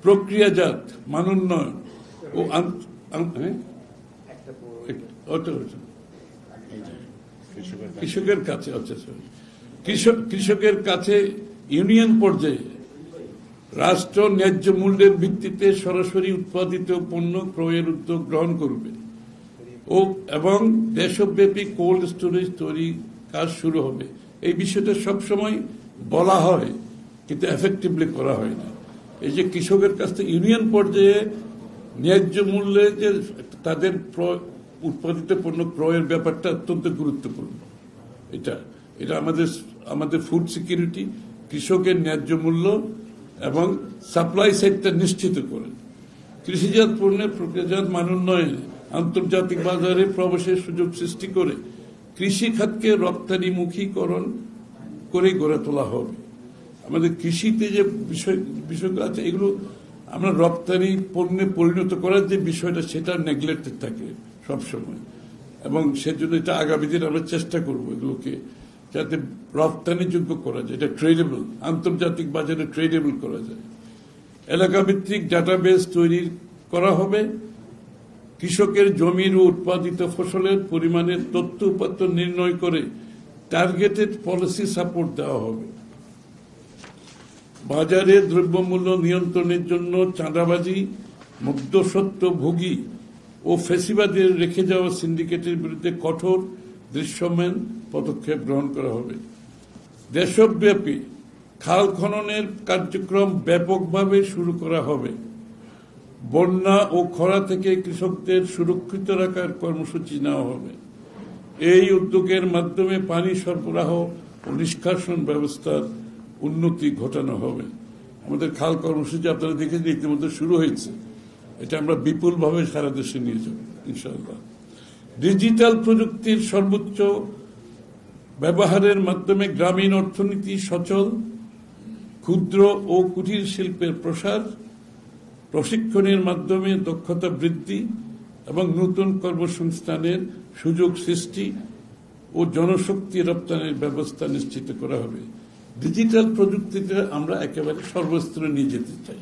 প্রক্রিয়াজাত মানোন্নয়ন ও কৃষকের কাছে ইউনিয়ন পর্যায়ে রাষ্ট্র ন্যায্য মূল্যের ভিত্তিতে সরাসরি উৎপাদিত পণ্য ক্রয়ের উদ্যোগ গ্রহণ করবে এবং দেশব্যাপী কোল্ড স্টোরেজ তৈরি কাজ শুরু হবে। এই বিষয়টা সবসময় বলা হয়, কিন্তু এফেক্টিভলি করা হয় না। এই যে কৃষকের কাছ থেকে ইউনিয়ন পর্যায়ে ন্যায্য মূল্যে যে তাদের উৎপাদিত পণ্য ক্রয়ের ব্যাপারটা অত্যন্ত গুরুত্বপূর্ণ। এটা আমাদের ফুড সিকিউরিটি, কৃষকের ন্যায্য মূল্য এবং সাপ্লাই সাইডটা নিশ্চিত করে। কৃষিজাত পণ্যের প্রক্রিয়াজাত মান উন্নয়নে আন্তর্জাতিক বাজারে প্রবেশের সুযোগ সৃষ্টি করে কৃষি খাতকে রপ্তানিমুখীকরণ করে গড়ে তোলা হবে। আমাদের কৃষিতে যে বিষয়গুলো আছে, এগুলো আমরা রপ্তানি পণ্যে পরিণত করার যে বিষয়টা, সেটা নেগলেক্টেড থাকে সবসময়, এবং সেজন্য এটা আগামী দিন আমরা চেষ্টা করব এগুলোকে যাতে রপ্তানিযোগ্য করা যায়, এটা ট্রেডেবল, আন্তর্জাতিক বাজারে ট্রেডেবল করা যায়। এলাকাভিত্তিক ডাটাবেস তৈরি করা হবে। কৃষকের জমির ও উৎপাদিত ফসলের পরিমাণের তথ্য উপাত্ত নির্ণয় করে টার্গেটেড পলিসি সাপোর্ট দেওয়া হবে। বাজারে দ্রব্যমূল্য নিয়ন্ত্রণের জন্য চাঁদাবাজি, মধ্যস্বত্বভোগী ও ফ্যাসিবাদের রেখে যাওয়া সিন্ডিকেটের বিরুদ্ধে কঠোর দৃশ্যমান পদক্ষেপ গ্রহণ করা হবে। দেশব্যাপী খাল খননের কার্যক্রম ব্যাপকভাবে শুরু করা হবে। বন্যা ও খরা থেকে কৃষকদের সুরক্ষিত রাখার কর্মসূচি নেওয়া হবে। এই উদ্যোগের মাধ্যমে পানি সরবরাহ ও নিষ্কাশন ব্যবস্থার উন্নতি ঘটানো হবে। আমাদের খাল কর্মসূচি আপনারা দেখেছেন, ইতিমধ্যে শুরু হয়েছে। এটা আমরা বিপুলভাবে সারা দেশে নিয়ে যাব ইনশাআল্লাহ। ডিজিটাল প্রযুক্তির সর্বোচ্চ ব্যবহারের মাধ্যমে গ্রামীণ অর্থনীতি সচল, ক্ষুদ্র ও কুটির শিল্পের প্রসার, প্রশিক্ষণের মাধ্যমে দক্ষতা বৃদ্ধি এবং নতুন কর্মসংস্থানের সুযোগ সৃষ্টি ও জনশক্তি রপ্তানির ব্যবস্থা নিশ্চিত করা হবে। ডিজিটাল প্রযুক্তিতে আমরা একেবারে সর্বস্তরে নিয়ে যেতে চাই।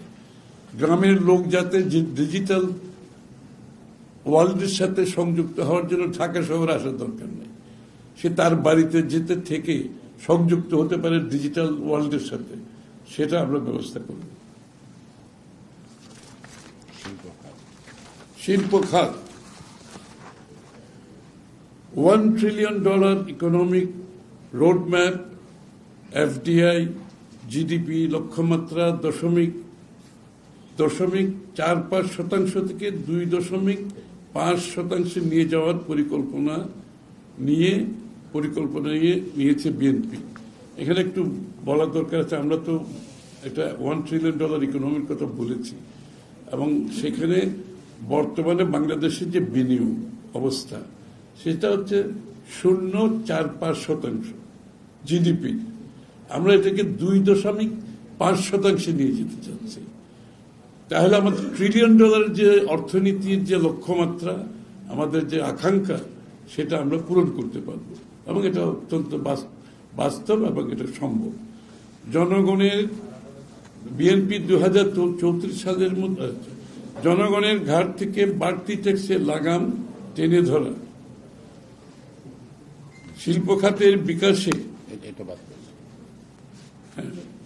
গ্রামের লোক যাতে ডিজিটাল ওয়ার্ল্ডের সাথে সংযুক্ত হওয়ার জন্য ঢাকা শহরে আসার দরকার নেই, সে তার বাড়িতে যেতে থেকে সংযুক্ত হতে পারে ডিজিটাল ওয়ার্ল্ডের সাথে, সেটা আমরা ব্যবস্থা করব। শিল্প খাত। $1 trillion economic roadmap, FDI, GDP লক্ষ্যমাত্রা 2.45% থেকে 2.5% নিয়ে যাওয়ার পরিকল্পনা নিয়েছে বিএনপি। এখানে একটু বলা দরকার আছে, আমরা তো একটা $1 ট্রিলিয়ন ইকোনমির কথা বলেছি, এবং সেখানে বর্তমানে বাংলাদেশের যে বিনিয়োগ অবস্থা সেটা হচ্ছে 0.45% জিডিপি। আমরা এটাকে 2.5% নিয়ে যেতে চাচ্ছি। তাহলে আমাদের $1 ট্রিলিয়ন যে অর্থনীতির যে লক্ষ্যমাত্রা, আমাদের যে আকাঙ্ক্ষা, সেটা আমরা পূরণ করতে পারবো, এবং এটা অত্যন্ত বাস্তব এবং এটা সম্ভব। জনগণের বিএনপি 2034 সালের মধ্যে জনগণের ঘাট থেকে বাড়তি ট্যাক্সের লাগাম টেনে ধরা, শিল্প খাতের বিকাশে এটা বাদ করেছে।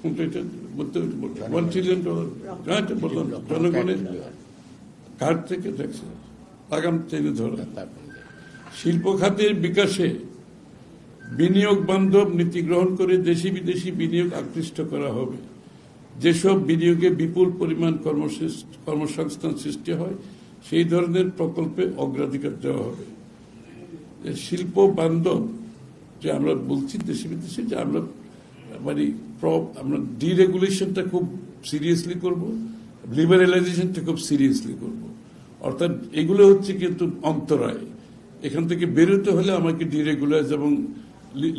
$1 ট্রিলিয়ন বললাম, জনগণের ঘাট থেকে ট্যাক্সের লাগাম টেনে ধরা, শিল্প খাতের বিকাশে বিনিয়োগ বান্ধব নীতি গ্রহণ করে দেশি বিদেশি বিনিয়োগ আকৃষ্ট করা হবে। যেসব বিনিয়োগে বিপুল পরিমাণ কর্মসংস্থান সৃষ্টি হয় সেই ধরনের প্রকল্পে অগ্রাধিকার দেওয়া হবে। শিল্প বান্ধব যে আমরা বলছি দেশি বিদেশি, যে আমরা ডিরেগুলেশনটা খুব সিরিয়াসলি করব, লিবারেলাইজেশনটা খুব সিরিয়াসলি করব। অর্থাৎ এগুলো হচ্ছে কিন্তু অন্তরায়। এখান থেকে বেরোতে হলে আমাকে ডিরেগুলাইজ এবং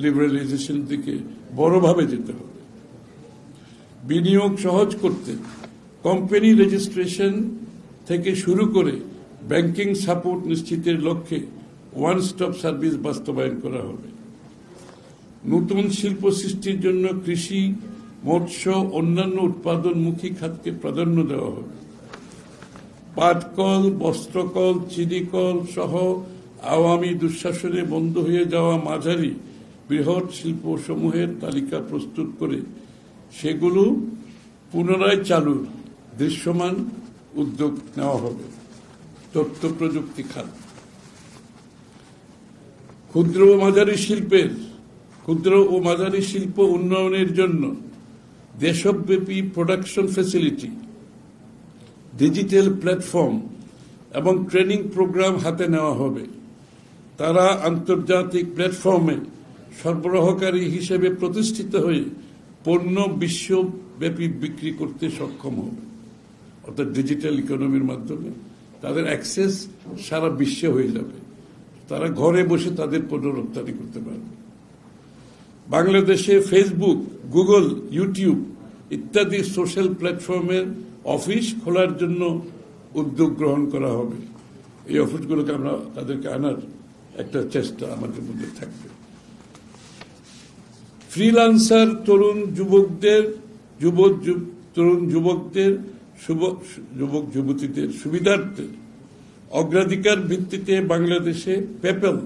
লিবারেলাইজেশন দিকে বড়ভাবে যেতে হবে। বিনিয়োগ সহজ করতে কোম্পানি রেজিস্ট্রেশন থেকে শুরু করে ব্যাংকিং সাপোর্ট নিশ্চিতের লক্ষ্যে ওয়ান স্টপ সার্ভিস বাস্তবায়ন করা হবে। নতুন শিল্প সৃষ্টির জন্য কৃষি, মৎস্য, অন্যান্য উৎপাদনমুখী খাতকে প্রাধান্য দেওয়া হবে। পাটকল, বস্ত্রকল, চিনিকল সহ আওয়ামী দুঃশাসনে বন্ধ হয়ে যাওয়া মাঝারি বৃহৎ শিল্পসমূহের তালিকা প্রস্তুত করে সেগুলো পুনরায় চালুর দৃশ্যমান উদ্যোগ নেওয়া হবে। তথ্য প্রযুক্তি খাত, ক্ষুদ্র ও মাঝারি শিল্প উন্নয়নের জন্য দেশব্যাপী প্রোডাকশন ফ্যাসিলিটি, ডিজিটাল প্ল্যাটফর্ম এবং ট্রেনিং প্রোগ্রাম হাতে নেওয়া হবে। তারা আন্তর্জাতিক প্ল্যাটফর্মে সরবরাহকারী হিসেবে প্রতিষ্ঠিত হয়ে পণ্য বিশ্বব্যাপী বিক্রি করতে সক্ষম হবে। অর্থাৎ ডিজিটাল ইকোনমির মাধ্যমে তাদের অ্যাক্সেস সারা বিশ্বে হয়ে যাবে, তারা ঘরে বসে তাদের পণ্য রপ্তানি করতে পারবে। বাংলাদেশে ফেসবুক, গুগল, ইউটিউব ইত্যাদি সোশ্যাল প্ল্যাটফর্মের অফিস খোলার জন্য উদ্যোগ গ্রহণ করা হবে। এই অফিসগুলোকে আমরা তাদেরকে আনার একটা চেষ্টা আমাদের মধ্যে থাকবে। ফ্রিল্যান্সার তরুণ যুবতীদের সুবিধার্থে অগ্রাধিকার ভিত্তিতে বাংলাদেশে পেপ্যাল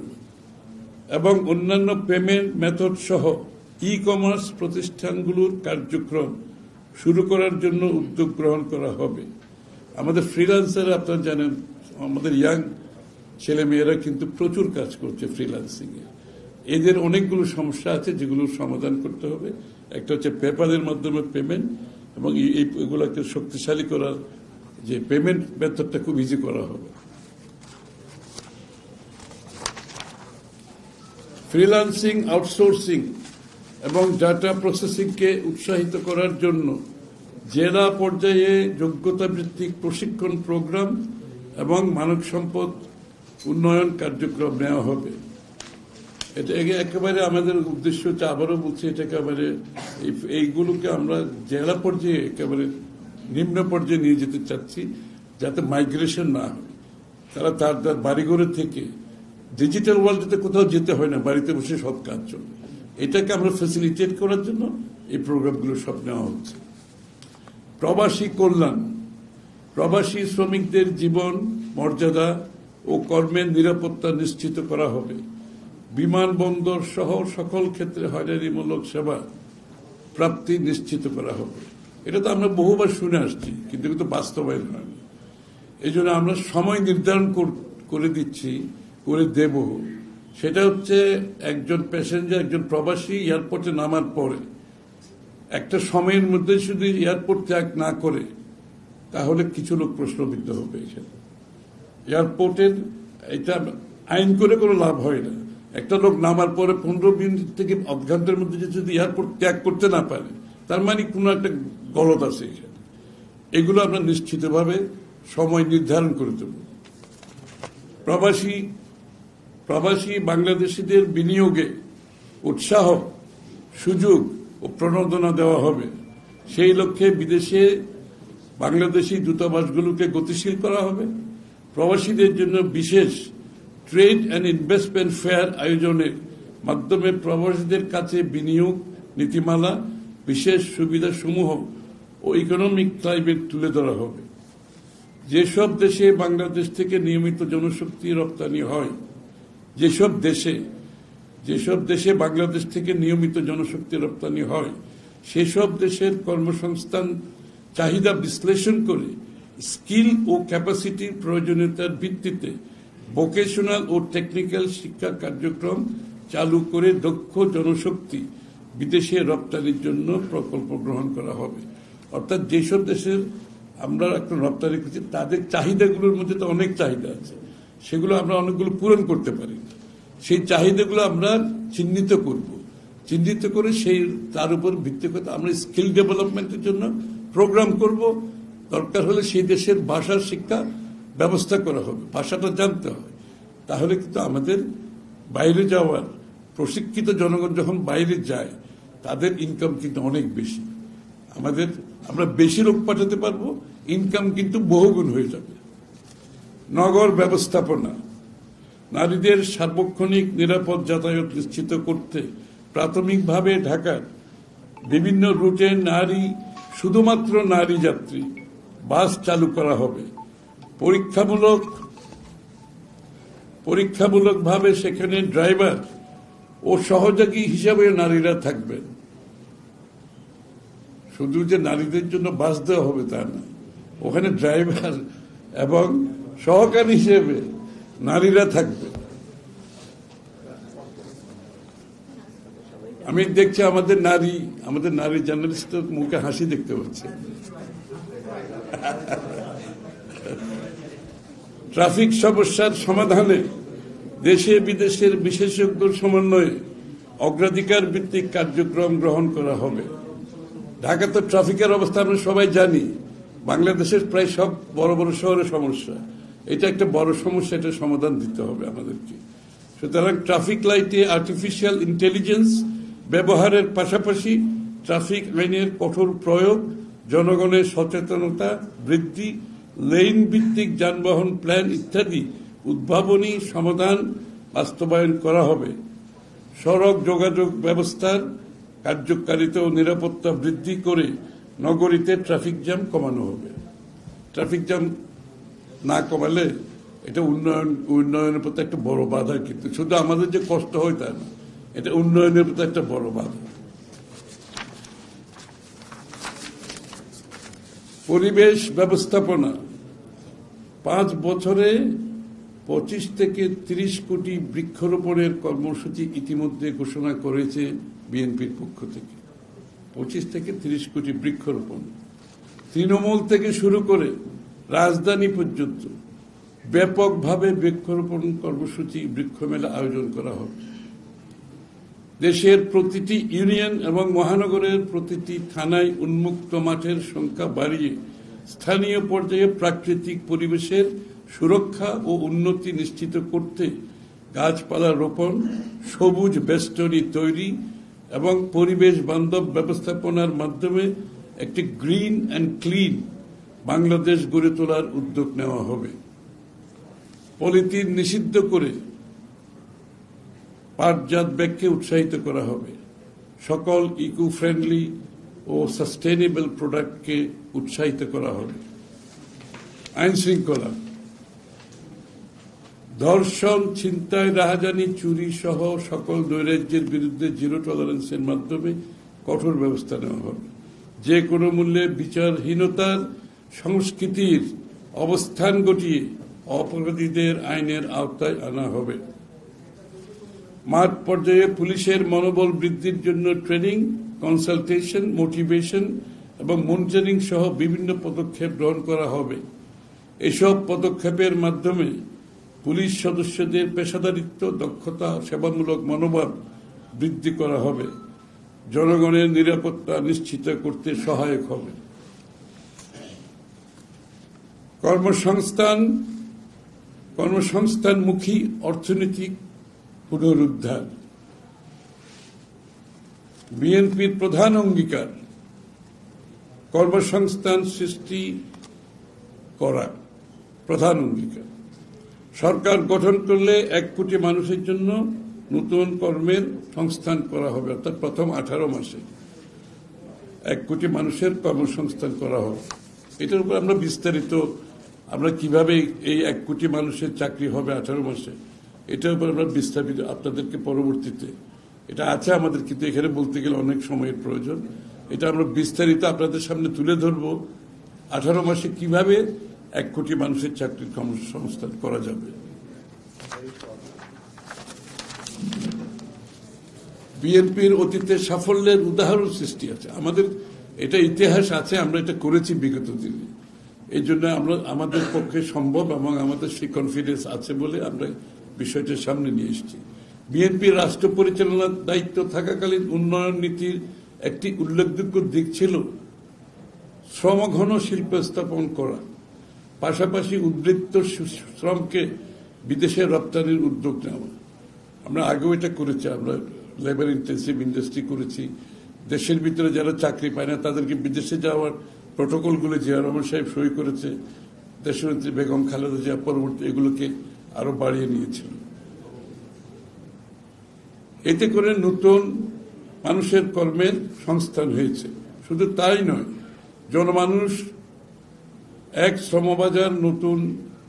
এবং অন্যান্য পেমেন্ট মেথড সহ ই-কমার্স প্রতিষ্ঠানগুলোর কার্যক্রম শুরু করার জন্য উদ্যোগ গ্রহণ করা হবে। আমাদের ফ্রিল্যান্সার, আপনারা জানেন, আমাদের ইয়াং ছেলেমেয়েরা কিন্তু প্রচুর কাজ করছে ফ্রিল্যান্সিং এ। এদের অনেকগুলো সমস্যা আছে যেগুলো সমাধান করতে হবে। একটা হচ্ছে পেপ্যালের মাধ্যমে পেমেন্ট, এবং এগুলোকে শক্তিশালী করার যে পেমেন্ট মেথডটা খুব ইজি করা হবে। ফ্রিল্যান্সিং, আউটসোর্সিং এবং ডাটা প্রসেসিংকে উৎসাহিত করার জন্য জেলা পর্যায়ে যোগ্যতা ভিত্তিক প্রশিক্ষণ প্রোগ্রাম এবং মানব সম্পদ উন্নয়ন কার্যক্রম নেওয়া হবে। এটা একেবারে আমাদের উদ্দেশ্য হচ্ছে, আবারও বলছি, এটা একেবারে এইগুলোকে আমরা জেলা পর্যায়ে একেবারে নিম্ন পর্যায়ে নিয়ে যেতে চাচ্ছি, যাতে মাইগ্রেশন না হয়। তারা তার বাড়িঘরে থেকে ডিজিটাল ওয়ার্ল্ডে কোথাও যেতে হয় না, বাড়িতে বসে সব কাজ চলে। এটাকে আমরা ফ্যাসিলিটেট করার জন্য এই প্রোগ্রামগুলো সব নেওয়া হচ্ছে। প্রবাসী কল্যাণ, প্রবাসী শ্রমিকদের জীবন মর্যাদা ও কর্মের নিরাপত্তা নিশ্চিত করা হবে। বিমানবন্দর সহ সকল ক্ষেত্রে হয়রানিমূলক সেবা প্রাপ্তি নিশ্চিত করা হবে। এটা তো আমরা বহুবার শুনে আসছি, কিন্তু এটা তো বাস্তবায়ন হয়নি। এই জন্য আমরা সময় নির্ধারণ করে দিচ্ছি, করে দেব। সেটা হচ্ছে একজন প্যাসেঞ্জার, একজন প্রবাসী এয়ারপোর্টে নামার পরে একটা সময়ের মধ্যে শুধু এয়ারপোর্ট ত্যাগ না করে তাহলে কিছু লোক প্রশ্নবিদ্ধ হবে এখানে। এয়ারপোর্টের এটা আইন করে কোনো লাভ হয় না। একটা লোক নামার পরে 15 মিনিট থেকে আধ ঘন্টার মধ্যে যদি এয়ারপোর্ট ত্যাগ করতে না পারে, তার মানে কোনো একটা গলদ আছে এখানে। এগুলো আমরা নিশ্চিতভাবে সময় নির্ধারণ করে দেব। প্রবাসী বাংলাদেশিদের বিনিয়োগে উৎসাহ, সুযোগ ও প্রণোদনা দেওয়া হবে। সেই লক্ষ্যে বিদেশে বাংলাদেশি দূতাবাসগুলোকে গতিশীল করা হবে। প্রবাসীদের জন্য বিশেষ ট্রেড অ্যান্ড ইনভেস্টমেন্ট ফেয়ার আয়োজনের মাধ্যমে প্রবাসীদের কাছে বিনিয়োগ নীতিমালা, বিশেষ সুবিধাসমূহ ও ইকোনমিক ক্লাইমেট তুলে ধরা হবে। যেসব দেশে বাংলাদেশ থেকে নিয়মিত জনশক্তি রপ্তানি হয়, যেসব দেশে বাংলাদেশ থেকে নিয়মিত জনশক্তি রপ্তানি হয়, সেসব দেশের কর্মসংস্থান চাহিদা বিশ্লেষণ করে স্কিল ও ক্যাপাসিটির প্রয়োজনীয়তার ভিত্তিতে ভোকেশনাল ও টেকনিক্যাল শিক্ষা কার্যক্রম চালু করে দক্ষ জনশক্তি বিদেশে রপ্তানির জন্য প্রকল্প গ্রহণ করা হবে। অর্থাৎ যেসব দেশের আমরা এখন রপ্তানি করছি, তাদের চাহিদাগুলোর মধ্যে তো অনেক চাহিদা আছে, সেগুলো আমরা অনেকগুলো পূরণ করতে পারি না। সেই চাহিদাগুলো আমরা চিহ্নিত করে তার উপর ভিত্তি করে আমরা স্কিল ডেভেলপমেন্টের জন্য প্রোগ্রাম করব। দরকার হলে সেই দেশের ভাষার শিক্ষা ব্যবস্থা করা হবে, ভাষাটা জানতে হয়। তাহলে কিন্তু আমাদের বাইরে যাওয়ার প্রশিক্ষিত জনগণ যখন বাইরে যায়, তাদের ইনকাম কিন্তু অনেক বেশি। আমরা বেশি লোক পাঠাতে পারবো, ইনকাম কিন্তু বহুগুণ হয়ে যাবে। নগর ব্যবস্থাপনা, নারীদের সার্বক্ষণিক নিরাপদ যাতায়াত নিশ্চিত করতে প্রাথমিকভাবে ঢাকার বিভিন্ন রুটে শুধুমাত্র নারী যাত্রী বাস চালু করা হবে। পরীক্ষামূলকভাবে সেখানে ড্রাইভার ও সহযোগী হিসাবে নারীরা থাকবেন। শুধু যে নারীদের জন্য বাস দেওয়া হবে তা না, ওখানে ড্রাইভার এবং সহকারী হিসেবে নারীরা থাকবে। আমি দেখছি আমাদের নারী জার্নালিস্টের মুখে হাসি দেখতে পাচ্ছি। ট্রাফিক সমস্যার সমাধানে দেশে বিদেশের বিশেষজ্ঞ সমন্বয়ে অগ্রাধিকার ভিত্তিক কার্যক্রম গ্রহণ করা হবে। ঢাকা তো ট্রাফিকের অবস্থা আমরা সবাই জানি, বাংলাদেশের প্রায় সব বড় বড় শহরের সমস্যা। এটা একটা বড় সমস্যা, এটা সমাধান দিতে হবে আমাদেরকে। সুতরাং ট্রাফিক লাইটে আর্টিফিশিয়াল ইন্টেলিজেন্স ব্যবহারের পাশাপাশি ট্রাফিক আইনের কঠোর প্রয়োগ, জনগণের সচেতনতা বৃদ্ধি, লেন ভিত্তিক যানবাহন প্ল্যান ইত্যাদি উদ্ভাবনী সমাধান বাস্তবায়ন করা হবে। সড়ক যোগাযোগ ব্যবস্থার কার্যকারিতা ও নিরাপত্তা বৃদ্ধি করে নগরীতে ট্রাফিক জ্যাম কমানো হবে। ট্রাফিক জ্যাম না কমালে এটা উন্নয়নের প্রতি একটা বড় বাধা। কিন্তু শুধু আমাদের যে কষ্ট হয় তা না, এটা উন্নয়নের প্রতি একটা বড় বাধা। পরিবেশ ব্যবস্থাপনা, 5 বছরে 25 থেকে 30 কোটি বৃক্ষরোপণের কর্মসূচি ইতিমধ্যে ঘোষণা করেছে বিএনপির পক্ষ থেকে। 25 থেকে 30 কোটি বৃক্ষরোপণ, তৃণমূল থেকে শুরু করে রাজধানী পর্যন্ত ব্যাপকভাবে বৃক্ষরোপণ কর্মসূচি, বৃক্ষমেলা আয়োজন করা হবে। দেশের প্রতিটি ইউনিয়ন এবং মহানগরের প্রতিটি থানায় উন্মুক্ত মাঠের সংখ্যা বাড়িয়ে স্থানীয় পর্যায়ে প্রাকৃতিক পরিবেশের সুরক্ষা ও উন্নতি নিশ্চিত করতে গাছপালা রোপণ, সবুজ বেষ্টনী তৈরি এবং পরিবেশ বান্ধব ব্যবস্থাপনার মাধ্যমে একটি গ্রিন অ্যান্ড ক্লিন বাংলাদেশ গড়ে তোলার উদ্যোগ নেওয়া হবে। পলিথিন নিষিদ্ধ করে পাটজাত ব্যাগকে উৎসাহিত করা হবে। সকল ইকো ফ্রেন্ডলি ও সাস্টেনেবল প্রোডাক্টকে উৎসাহিত করা হবে। আইন শৃঙ্খলা, ধর্ষণ, ছিনতাই, রাহাজানি, চুরি সহ সকল নৈরাজ্যের বিরুদ্ধে জিরো টলারেন্সের মাধ্যমে কঠোর ব্যবস্থা নেওয়া হবে। যে কোনো মূল্যে বিচারহীনতার সংস্কৃতির অবস্থান ঘটিয়ে অপরাধীদের আইনের আওতায় আনা হবে। মাঠ পর্যায়ে পুলিশের মনোবল বৃদ্ধির জন্য ট্রেনিং, কনসালটেশন, মোটিভেশন এবং মনিটরিং সহ বিভিন্ন পদক্ষেপ গ্রহণ করা হবে। এসব পদক্ষেপের মাধ্যমে পুলিশ সদস্যদের পেশাদারিত্ব, দক্ষতা, সেবামূলক মনোভাব বৃদ্ধি করা হবে, জনগণের নিরাপত্তা নিশ্চিত করতে সহায়ক হবে। কর্মসংস্থানমুখী অর্থনৈতিক পুনরুদ্ধার বিএনপির প্রধান অঙ্গীকার কর্মসংস্থান সৃষ্টি করা প্রধান অঙ্গীকার। সরকার গঠন করলে 1 কোটি মানুষের জন্য নতুন কর্মের সংস্থান করা হবে, অর্থাৎ প্রথম 18 মাসে 1 কোটি মানুষের কর্মসংস্থান করা হবে। এটার উপর আমরা বিস্তারিত আমরা কিভাবে এই 1 কোটি মানুষের চাকরি হবে 18 মাসে, এটার উপর আমরা বিস্তারিত আপনাদেরকে পরবর্তীতে, এটা আছে আমাদের, কিন্তু এখানে বলতে গেলে অনেক সময়ের প্রয়োজন। এটা আমরা বিস্তারিত আপনাদের সামনে তুলে ধরব 18 মাসে কিভাবে 1 কোটি মানুষের চাকরির কর্মসংস্থান করা যাবে। বিএনপির অতীতে সাফল্যের উদাহরণ সৃষ্টি আছে, আমাদের এটা ইতিহাস আছে, আমরা এটা করেছি বিগত দিনে। এই জন্য আমরা আমাদের পক্ষে সম্ভব এবং আমাদের সেই কনফিডেন্স আছে বলে আমরা বিষয়টা সামনে নিয়ে এসেছি। বিএনপির রাষ্ট্র পরিচালনার দায়িত্ব থাকাকালীন উন্নয়ন নীতির একটি উল্লেখযোগ্য দিক ছিল শ্রমঘন শিল্প স্থাপন করা, পাশাপাশি উদ্বৃত্ত শ্রমকে বিদেশে রপ্তানির উদ্যোগ নেওয়া। আমরা আগেও এটা করেছি, আমরা লেবার ইন্টেন্সিভ ইন্ডাস্ট্রি করেছি। দেশের ভিতরে যারা চাকরি পায় না তাদেরকে বিদেশে যাওয়ার প্রটোকলগুলো জিয়া রহমান সাহেব সই করেছে, দেশনেত্রী বেগম খালেদা জিয়া পরবর্তী এগুলোকে আরো বাড়িয়ে নিয়েছিল। এতে করে নতুন মানুষের কর্মের সংস্থান হয়েছে। শুধু তাই নয়, জনমানুষ এক শ্রমবাজার নতুন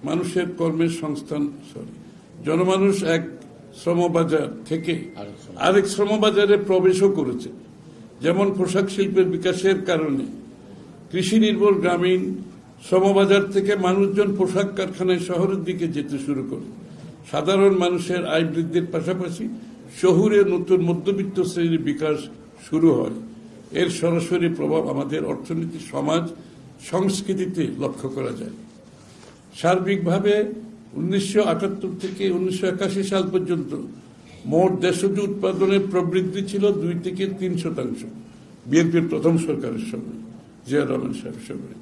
মানুষের কর্মের সংস্থান জনমানুষ এক শ্রমবাজার থেকে আরেক শ্রমবাজারে প্রবেশও করেছে। যেমন পোশাক শিল্পের বিকাশের কারণে কৃষি নির্ভর গ্রামীণ শ্রমবাজার থেকে মানুষজন পোশাক কারখানায় শহরের দিকে যেতে শুরু করে। সাধারণ মানুষের আয় বৃদ্ধির পাশাপাশি শহুরে নতুন মধ্যবিত্ত শ্রেণীর বিকাশ শুরু হয়। এর সরাসরি প্রভাব আমাদের অর্থনীতি, সমাজ, সংস্কৃতিতে লক্ষ্য করা যায়। সার্বিকভাবে 1978 থেকে 1981 সাল পর্যন্ত মোট দেশজ উৎপাদনের প্রবৃদ্ধি ছিল 2 থেকে 3%। বিএনপির প্রথম সরকারের সময়, জিয়া রহমান সাহেবের সময়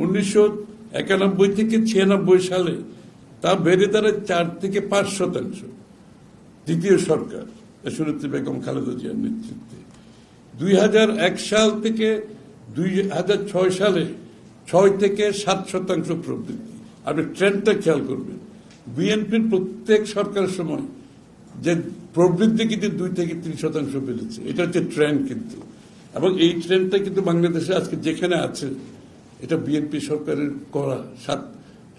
1991 থেকে 96 সালে তা বেড়ে দাঁড়ায় 4 থেকে 5%। দ্বিতীয় সরকার দেশনেত্রী বেগম খালেদা জিয়ার নেতৃত্বে 2001 সাল থেকে 2006 সালে 6 থেকে 7% প্রবৃদ্ধি। আপনি ট্রেন্ডটা খেয়াল করবেন, বিএনপির প্রত্যেক সরকারের সময় যে প্রবৃদ্ধি কিন্তু 2 থেকে 3% বেড়েছে, এটা হচ্ছে ট্রেন্ড কিন্তু। এবং এই ট্রেন্ডটা কিন্তু বাংলাদেশে আজকে যেখানে আছে এটা বিএনপি সরকারের করা।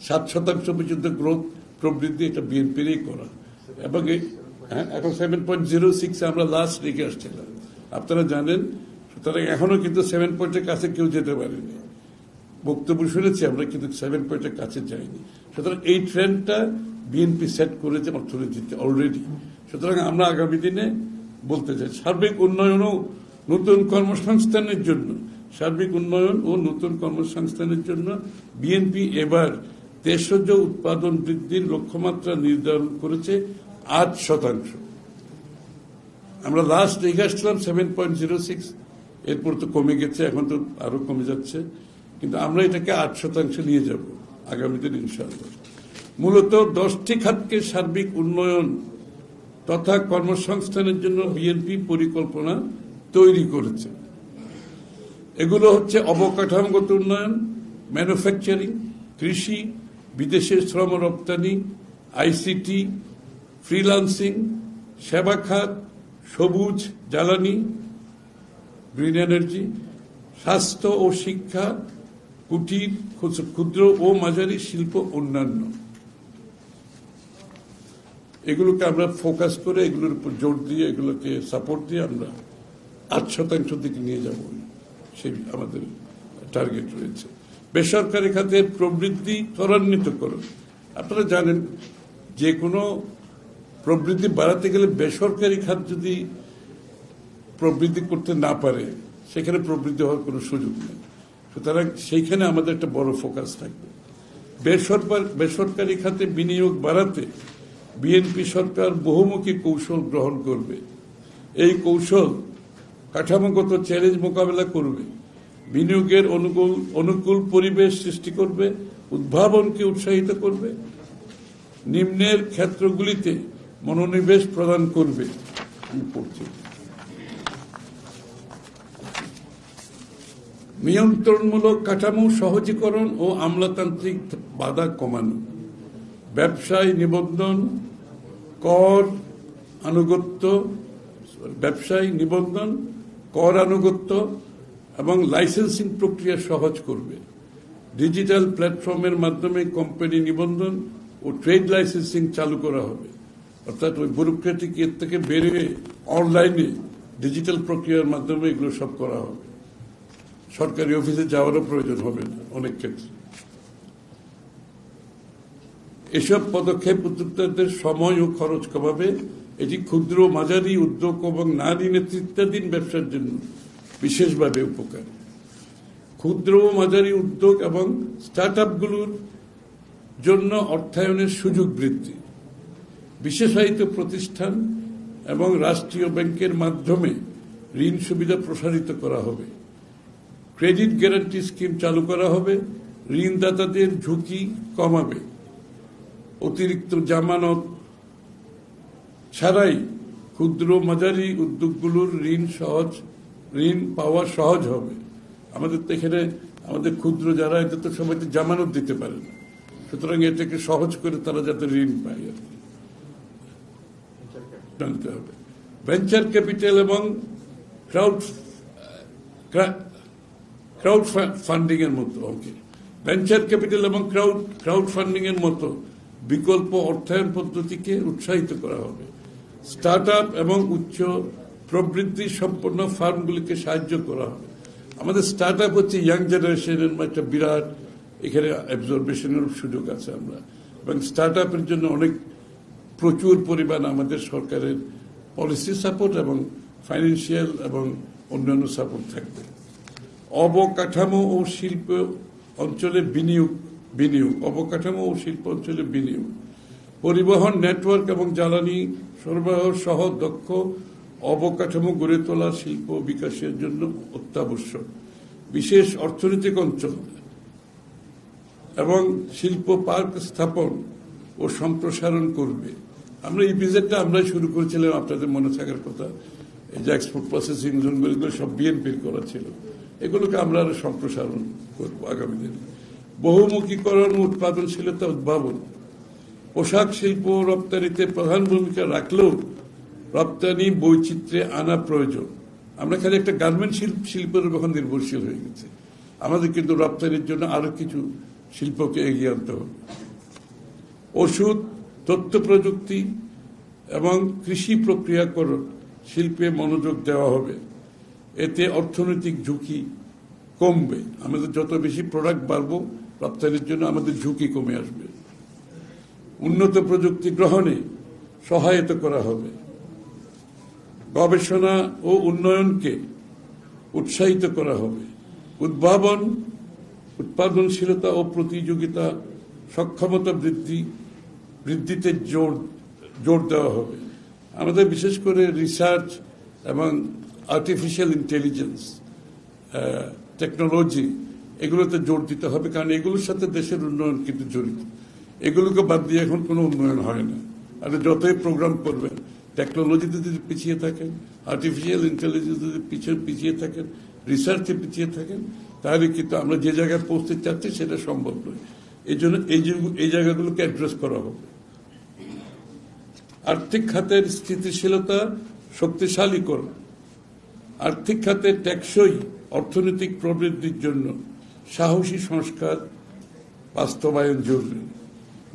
7% পর্যন্ত গ্রোথ প্রবৃদ্ধি এটা বিএনপিরই করা। এবং এখন 7.06 আমরা লাস্ট রেখে আসছিলাম, আপনারা জানেন। সুতরাং এখনো কিন্তু 7 পয়েন্টের কাছে কেউ যেতে পারেনি। বক্তব্য শুনেছি আমরা, কিন্তু 7 পয়েন্টের কাছে যাইনি। সুতরাং এই ট্রেন্ডটা বিএনপি সেট করেছে অর্থনীতিতে অলরেডি। সুতরাং আমরা আগামী দিনে বলতে চাই সার্বিক উন্নয়ন ও নতুন কর্মসংস্থানের জন্য বিএনপি এবার দেশজ উৎপাদন বৃদ্ধির লক্ষ্যমাত্রা নির্ধারণ করেছে 8%। আমরা লাস্ট দেখে আসছিলাম 7.06, এরপর তো কমে গেছে, এখন তো আরো কমে যাচ্ছে, কিন্তু আমরা এটাকে 8% নিয়ে যাব আগামী দিন ইনশাআল্লাহ। মূলত 10টি খাতকে সার্বিক উন্নয়ন তথা কর্মসংস্থানের জন্য বিএনপি পরিকল্পনা তৈরি করেছে। এগুলো হচ্ছে অবকাঠামোগত উন্নয়ন, ম্যানুফ্যাকচারিং, কৃষি, বিদেশের শ্রম রপ্তানি, আইসিটি, ফ্রিল্যান্সিং, সেবা খাত, সবুজ জ্বালানি, গ্রিন এনার্জি, স্বাস্থ্য ও শিক্ষা, কুটির, ক্ষুদ্র ও মাঝারি শিল্প, অন্যান্য। এগুলোকে আমরা ফোকাস করে, এগুলোর উপর জোর দিয়ে, এগুলোকে সাপোর্ট দিয়ে আমরা 8% দিকে নিয়ে যাব, সেই আমাদের টার্গেট রয়েছে। বেসরকারি খাতের প্রবৃদ্ধি ত্বরান্বিত করুন। আপনারা জানেন যে কোনো প্রবৃদ্ধি বাড়াতে গেলে বেসরকারি খাত যদি প্রবৃদ্ধি করতে না পারে সেখানে প্রবৃদ্ধি হওয়ার কোনো সুযোগ নেই। সুতরাং সেইখানে আমাদের একটা বড় ফোকাস থাকবে। বেসরকারি খাতে বিনিয়োগ বাড়াতে বিএনপি সরকার বহুমুখী কৌশল গ্রহণ করবে। এই কৌশল কাঠামোগত চ্যালেঞ্জ মোকাবেলা করবে, বিনিয়োগের অনুকূল পরিবেশ সৃষ্টি করবে, উদ্ভাবনকে উৎসাহিত করবে, নিম্নের ক্ষেত্রগুলিতে মনোনিবেশ প্রদান করবে। নিয়ন্ত্রণমূলক কাঠামো সহজীকরণ ও আমলাতান্ত্রিক বাধা কমানো, ব্যবসায় নিবন্ধন, কর আনুগত্য এবং লাইসেন্সিং প্রক্রিয়া সহজ করবে। ডিজিটাল প্ল্যাটফর্মের মাধ্যমে কোম্পানি নিবন্ধন ও ট্রেড লাইসেন্সিং চালু করা হবে, অর্থাৎ ওই ব্যুরোক্রেটিক এর থেকে বেরিয়ে অনলাইনে ডিজিটাল প্রক্রিয়ার মাধ্যমে এগুলো সব করা হবে। সরকারি অফিসে যাওয়ারও প্রয়োজন হবে না অনেক ক্ষেত্রে। এসব পদক্ষেপ উদ্যোক্তাদের সময় ও খরচ কমাবে। এটি ক্ষুদ্র মাঝারি উদ্যোগ এবং নারী নেতৃত্বাধীন ব্যবসার জন্য বিশেষভাবে উপকারী। ক্ষুদ্র ও মাঝারি উদ্যোগ এবং স্টার্টআপগুলোর জন্য অর্থায়নের সুযোগ বৃদ্ধি, বিশেষায়িত প্রতিষ্ঠান এবং রাষ্ট্রীয় ব্যাংকের মাধ্যমে ঋণ সুবিধা প্রসারিত করা হবে। ক্রেডিট গ্যারান্টি স্কিম চালু করা হবে, ঋণদাতাদের ঝুঁকি কমাবে। অতিরিক্ত জামানত ছাড়াই ক্ষুদ্র মাঝারি উদ্যোগগুলোর ঋণ পাওয়া সহজ হবে। আমাদের তো এখানে আমাদের ক্ষুদ্র যারা, এদের তো সবাই জামানত দিতে পারে না, সুতরাং এটাকে সহজ করে তারা যাতে ঋণ পায় আর কি জানতে হবে। ভেঞ্চার ক্যাপিটাল এবং ক্রাউড ফান্ডিং এর মতো ভেঞ্চার ক্যাপিটাল এবং ক্রাউড ফান্ডিং এর মতো বিকল্প অর্থায়ন পদ্ধতিকে উৎসাহিত করা হবে। স্টার্টআপ এবং উচ্চ প্রবৃদ্ধি সম্পন্ন ফার্মগুলিকে সাহায্য করা হবে। আমাদের স্টার্টআপ হচ্ছে ইয়াং জেনারেশনের একটা বিরাট এখানে অ্যাবজর্বেশনের সুযোগ আছে আমরা, এবং স্টার্টআপের জন্য প্রচুর পরিমাণ আমাদের সরকারের পলিসি সাপোর্ট এবং ফাইন্যান্সিয়াল এবং অন্যান্য সাপোর্ট থাকবে। অবকাঠামো ও শিল্প অঞ্চলে বিনিয়োগ, পরিবহন নেটওয়ার্ক এবং জ্বালানি সরবরাহ সহ দক্ষ অবকাঠামো গড়ে তোলা শিল্প বিকাশের জন্য অত্যাবশ্যক। বিশেষ অর্থনৈতিক অঞ্চল এবং শিল্প পার্ক স্থাপন ও সম্প্রসারণ করবে। আমরা এই ভিজিটটা আমরাই শুরু করেছিলাম, আপনাদের মনে থাকার কথা। এই যে এক্সপোর্ট প্রসেসিং জোনগুলো সব বিএনপির করা ছিল, এগুলোকে আমরা আরো সম্প্রসারণ করবো আগামী দিনে। বহুমুখীকরণ ও উৎপাদনশীলতা উদ্ভাবন, পোশাক শিল্প রপ্তানিতে প্রধান ভূমিকা রাখলেও রপ্তানি বৈচিত্র্যে আনা প্রয়োজন। আমরা খালি একটা গার্মেন্ট শিল্পের উপর নির্ভরশীল হয়ে গেছে, আমাদের কিন্তু রপ্তানির জন্য আরো কিছু শিল্পকে এগিয়ে আনতে হবে। ওষুধ, তথ্য প্রযুক্তি এবং কৃষি প্রক্রিয়াকরণ শিল্পে মনোযোগ দেওয়া হবে। এতে অর্থনৈতিক ঝুঁকি কমবে। আমাদের যত বেশি প্রোডাক্ট বাড়বো রপ্তানির জন্য, আমাদের ঝুঁকি কমে আসবে। উন্নত প্রযুক্তি গ্রহণে সহায়তা করা হবে। গবেষণা ও উন্নয়নকে উৎসাহিত করা হবে। উদ্ভাবন, উৎপাদনশীলতা ও প্রতিযোগিতা সক্ষমতা বৃদ্ধিতে জোর দেওয়া হবে। আমাদের বিশেষ করে রিসার্চ এবং আর্টিফিশিয়াল ইন্টেলিজেন্স, টেকনোলজি, এগুলোতে জোর দিতে হবে, কারণ এগুলোর সাথে দেশের উন্নয়ন কিন্তু জড়িত। এগুলোকে বাদ দিয়ে এখন কোনো উন্নয়ন হয় না। আর যতই প্রোগ্রাম করবেন, টেকনোলজিতে যদি পিছিয়ে থাকেন, আর্টিফিশিয়াল ইন্টেলিজেন্স যদি পিছিয়ে থাকেন, রিসার্চে পিছিয়ে থাকেন, তাহলে কিন্তু আমরা যে জায়গায় পৌঁছতে চাচ্ছি সেটা সম্ভব নয়। এই জন্য এই জায়গাগুলোকে অ্যাড্রেস করা হবে। আর্থিক খাতের স্থিতিশীলতা শক্তিশালীকরণ, আর্থিক খাতে টেকসই অর্থনৈতিক প্রবৃদ্ধির জন্য সাহসী সংস্কার বাস্তবায়ন জরুরি।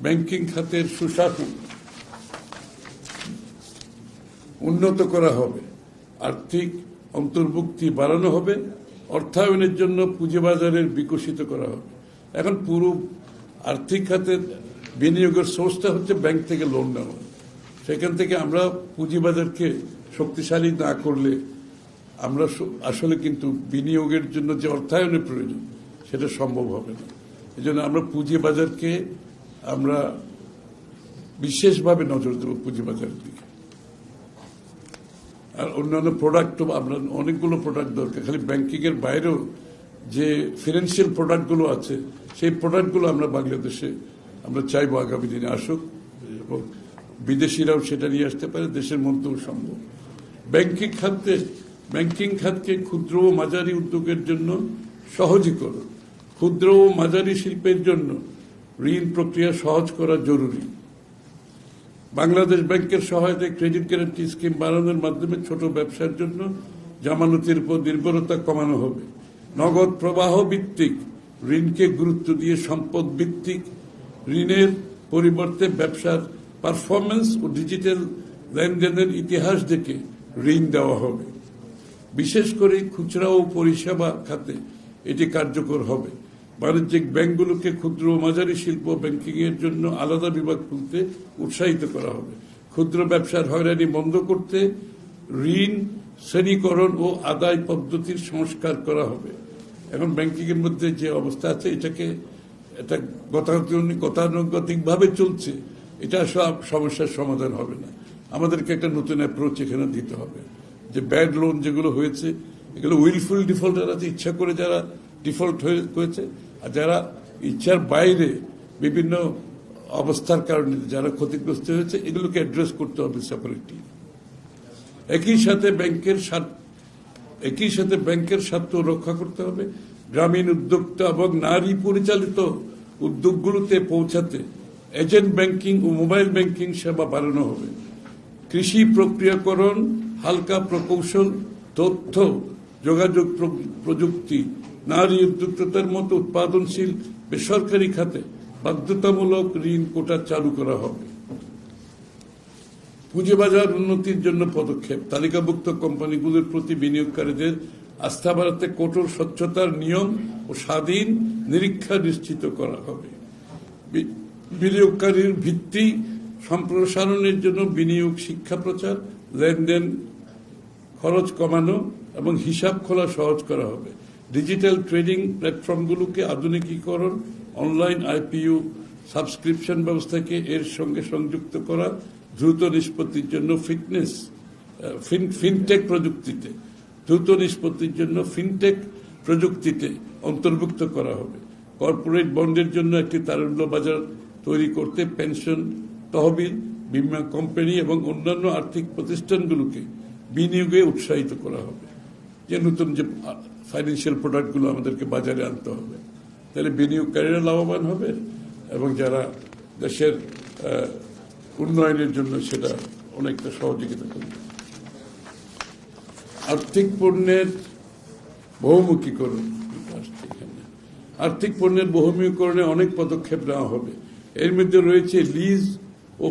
ব্যাংকিং খাতের সুশাসন উন্নত করা হবে, আর্থিক অন্তর্ভুক্তি বাড়ানো হবে, অর্থায়নের জন্য পুঁজিবাজারের বিকশিত করা হবে। এখন পুরো আর্থিক খাতের বিনিয়োগের সোর্সটা হচ্ছে ব্যাংক থেকে লোন নেওয়া। সেখান থেকে আমরা পুঁজিবাজারকে শক্তিশালী না করলে আমরা আসলে কিন্তু বিনিয়োগের জন্য যে অর্থায়নের প্রয়োজন সেটা সম্ভব হবে না। এই জন্য আমরা পুঁজিবাজারকে আমরা বিশেষভাবে নজর দেব পুঁজিবাজারের দিকে। আর অন্যান্য প্রোডাক্টও আমরা অনেকগুলো প্রোডাক্ট দরকার, খালি ব্যাংকিং এর বাইরেও যে ফিনান্সিয়াল প্রোডাক্টগুলো আছে সেই প্রোডাক্টগুলো আমরা বাংলাদেশে আমরা চাইবো আগামী দিনে আসুক এবং বিদেশিরাও সেটা নিয়ে আসতে পারে, দেশের মধ্যেও সম্ভব। ব্যাংকিং খাতকে ক্ষুদ্র ও মাঝারি উদ্যোগের জন্য সহজীকরণ, ক্ষুদ্র ও মাঝারি শিল্পের জন্য ঋণ প্রক্রিয়া সহজ করা জরুরি। বাংলাদেশ ব্যাংকের সহায়তায় ক্রেডিট গ্যারান্টি স্কিম বাড়ানোর মাধ্যমে ছোট ব্যবসার জন্য জামানতের উপর নির্ভরতা কমানো হবে। নগদ প্রবাহ ভিত্তিক ঋণকে গুরুত্ব দিয়ে সম্পদ ভিত্তিক ঋণের পরিবর্তে ব্যবসার পারফরমেন্স ও ডিজিটাল লেনদেনের ইতিহাস দেখে ঋণ দেওয়া হবে। বিশেষ করে খুচরা ও পরিষেবা খাতে এটি কার্যকর হবে। বাণিজ্যিক ব্যাংকগুলোকে ক্ষুদ্র ও মাঝারি শিল্প ব্যাংকিং এর জন্য আলাদা বিভাগ খুলতে উৎসাহিত করা হবে। ক্ষুদ্র ব্যবসার হয়রানি বন্ধ করতে ঋণ শ্রেণীকরণ ও আদায় পদ্ধতির সংস্কার করা হবে। এখন ব্যাংকিং এর মধ্যে যে অবস্থা আছে এটা গতানুগতিকভাবে চলছে, এটা সব সমস্যার সমাধান হবে না। আমাদেরকে একটা নতুন অ্যাপ্রোচ এখানে দিতে হবে। যে ব্যাড লোন যেগুলো হয়েছে এগুলো উইলফুল ডিফল্টার আছে, ইচ্ছা করে যারা ডিফল্ট হয়েছে, আর যারা ইচ্ছার বাইরে বিভিন্ন অবস্থার কারণে যারা ক্ষতিগ্রস্ত হয়েছে এগুলোকে অ্যাড্রেস করতে হবে সেপারেটলি। একই সাথে ব্যাংকের স্বার্থ রক্ষা করতে হবে। গ্রামীণ উদ্যোক্তা এবং নারী পরিচালিত উদ্যোগগুলোতে পৌঁছাতে এজেন্ট ব্যাংকিং ও মোবাইল ব্যাংকিং সেবা বাড়ানো হবে। কৃষি প্রক্রিয়াকরণ, হালকা প্রকৌশল, তথ্য যোগাযোগ প্রযুক্তি, নারী উদ্যোক্তার মতো উৎপাদনশীল বেসরকারি খাতে বাধ্যতামূলক ঋণ কোটা চালু করা হবে। পুঁজিবাজার উন্নতির জন্য পদক্ষেপ, তালিকাভুক্ত কোম্পানিগুলোর প্রতি বিনিয়োগকারীদের আস্থা বাড়াতে কঠোর স্বচ্ছতার নিয়ম ও স্বাধীন নিরীক্ষা নিশ্চিত করা হবে। বিনিয়োগকারীর ভিত্তি সম্প্রসারণের জন্য বিনিয়োগ শিক্ষা প্রচার, লেনদেন খরচ কমানো এবং হিসাব খোলা সহজ করা হবে। ডিজিটাল ট্রেডিং প্ল্যাটফর্মগুলোকে আধুনিকীকরণ, অনলাইন আইপিও সাবস্ক্রিপশন ব্যবস্থাকে এর সঙ্গে সংযুক্ত করা, দ্রুত নিষ্পত্তির জন্য ফিনটেক প্রযুক্তিতে অন্তর্ভুক্ত করা হবে। কর্পোরেট বন্ডের জন্য একটি তারল্য বাজার তৈরি করতে পেনশন তহবিল, বীমা কোম্পানি এবং অন্যান্য আর্থিক প্রতিষ্ঠানগুলোকে বিনিয়োগে উৎসাহিত করা হবে। যে নতুন যে ফাইন্যান্সিয়াল প্রোডাক্টগুলো আমাদেরকে বাজারে আনতে হবে, তাহলে বিনিয়োগকারীরা লাভবান হবে এবং যারা দেশের উন্নয়নের জন্য সেটা অনেকটা সহযোগিতা করবে। আর্থিক পণ্যের বহুমুখীকরণে অনেক পদক্ষেপ নেওয়া হবে। এর মধ্যে রয়েছে লিজ ও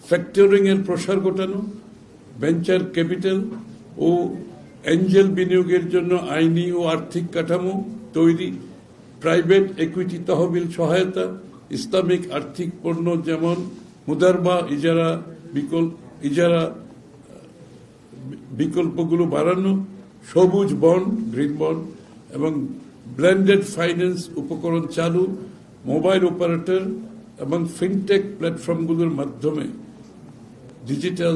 ফ্যাক্টরিং এর প্রসার ঘটানো, ভেঞ্চার ক্যাপিটাল ও এঞ্জেল বিনিয়োগের জন্য আইনি ও আর্থিক কাঠামো তৈরি, প্রাইভেট ইকুইটি তহবিল সহায়তা, ইসলামিক আর্থিক পণ্য যেমন মুদারবা, ইজারা বিকল্পগুলো বাড়ানো, সবুজ বন্ড, গ্রিন বন্ড এবং ব্লেন্ডেড ফাইন্যান্স উপকরণ চালু, মোবাইল অপারেটর এবং ফিনটেক প্ল্যাটফর্মগুলোর মাধ্যমে ডিজিটাল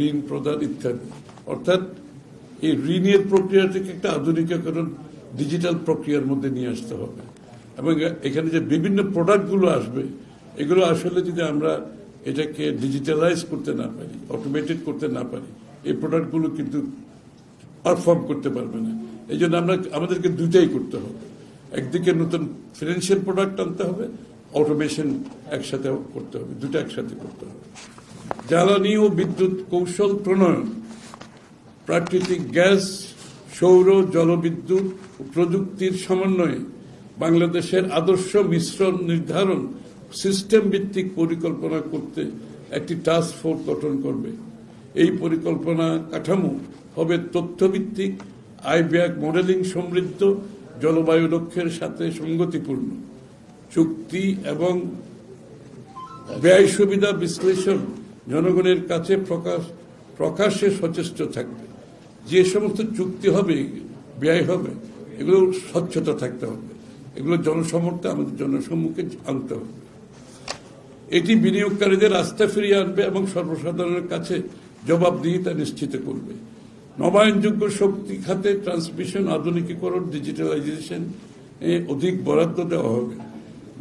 ঋণ প্রদান ইত্যাদি। অর্থাৎ এই ঋণের প্রক্রিয়াটিকে একটা আধুনিকীকরণ ডিজিটাল প্রক্রিয়ার মধ্যে নিয়ে আসতে হবে এবং এখানে যে বিভিন্ন প্রোডাক্টগুলো আসবে এগুলো আসলে যদি আমরা এটাকে ডিজিটালাইজ করতে না পারি, অটোমেটেড করতে না পারি, এই প্রোডাক্টগুলো কিন্তু পারফর্ম করতে পারবে না। এই জন্য আমাদেরকে দুটাই করতে হবে। একদিকে নতুন ফিনান্সিয়াল প্রোডাক্ট আনতে হবে, অটোমেশন একসাথে করতে হবে, দুটো একসাথে করতে হবে। জ্বালানি ও বিদ্যুৎ কৌশল প্রণয়ন, প্রাকৃতিক গ্যাস, সৌর, জলবিদ্যুৎ ও প্রযুক্তির সমন্বয়ে বাংলাদেশের আদর্শ মিশ্রণ নির্ধারণ, সিস্টেম ভিত্তিক পরিকল্পনা করতে একটি টাস্ক ফোর্স গঠন করবে। এই পরিকল্পনা কাঠামো হবে তথ্যভিত্তিক, আইব্যাক মডেলিং সমৃদ্ধ, জলবায়ু লক্ষ্যের সাথে সঙ্গতিপূর্ণ, চুক্তি এবং ব্যয় সুবিধা বিশ্লেষণ জনগণের কাছে প্রকাশ্যে সচেষ্ট থাকবে। যে সমস্ত চুক্তি হবে, ব্যয় হবে, এগুলো স্বচ্ছতা থাকতে হবে। এগুলো জনসমর্থে আমাদের জনসম্মুখে আনতে হবে। এটি বিনিয়োগকারীদের আস্থা ফিরিয়ে আনবে এবং সর্বসাধারণের কাছে জবাবদিহিতা নিশ্চিত করবে। নবায়নযোগ্য শক্তি খাতে ট্রান্সমিশন আধুনিকীকরণ, ডিজিটালাইজেশন অধিক বরাদ্দ দেওয়া হবে।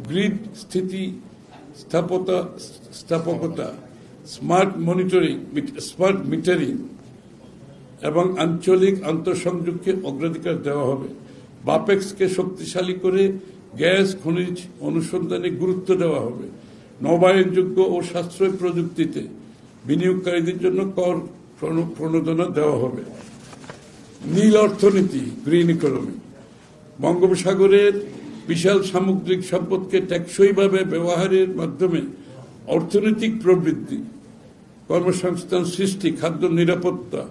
গ্রিড স্থাপকতা, স্মার্ট মিটারিং এবং আঞ্চলিক আন্তঃসংযোগকে অগ্রাধিকার দেওয়া হবে। বাপেক্সকে শক্তিশালী করে গ্যাস খনিজ অনুসন্ধানে গুরুত্ব দেওয়া হবে। নবায়নযোগ্য ও সাশ্রয়ী প্রযুক্তিতে বিনিয়োগকারীদের জন্য কর প্রণোদনা দেওয়া হবে। নীল অর্থনীতি, গ্রিন ইকোনমি, বঙ্গোপসাগরের বিশাল সামুদ্রিক সম্পদকে টেকসইভাবে ব্যবহারের মাধ্যমে অর্থনৈতিক প্রবৃদ্ধি, কর্মসংস্থান সৃষ্টি, খাদ্য নিরাপত্তা,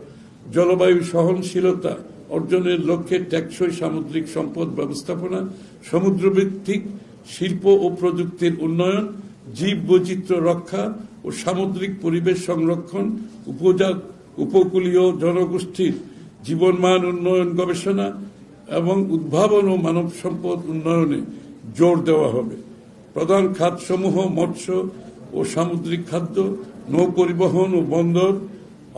জলবায়ু সহনশীলতা অর্জনের লক্ষ্যে টেকসই সামুদ্রিক সম্পদ ব্যবস্থাপনা, সমুদ্রভিত্তিক শিল্প ও প্রযুক্তির উন্নয়ন, জীব বৈচিত্র্য রক্ষা ও সামুদ্রিক পরিবেশ সংরক্ষণ, উপকূলীয় জনগোষ্ঠীর জীবনমান উন্নয়ন, গবেষণা এবং উদ্ভাবন ও মানব সম্পদ উন্নয়নে জোর দেওয়া হবে। প্রধান খাতসমূহ মৎস্য ও সামুদ্রিক খাদ্য, নৌ পরিবহন ও বন্দর,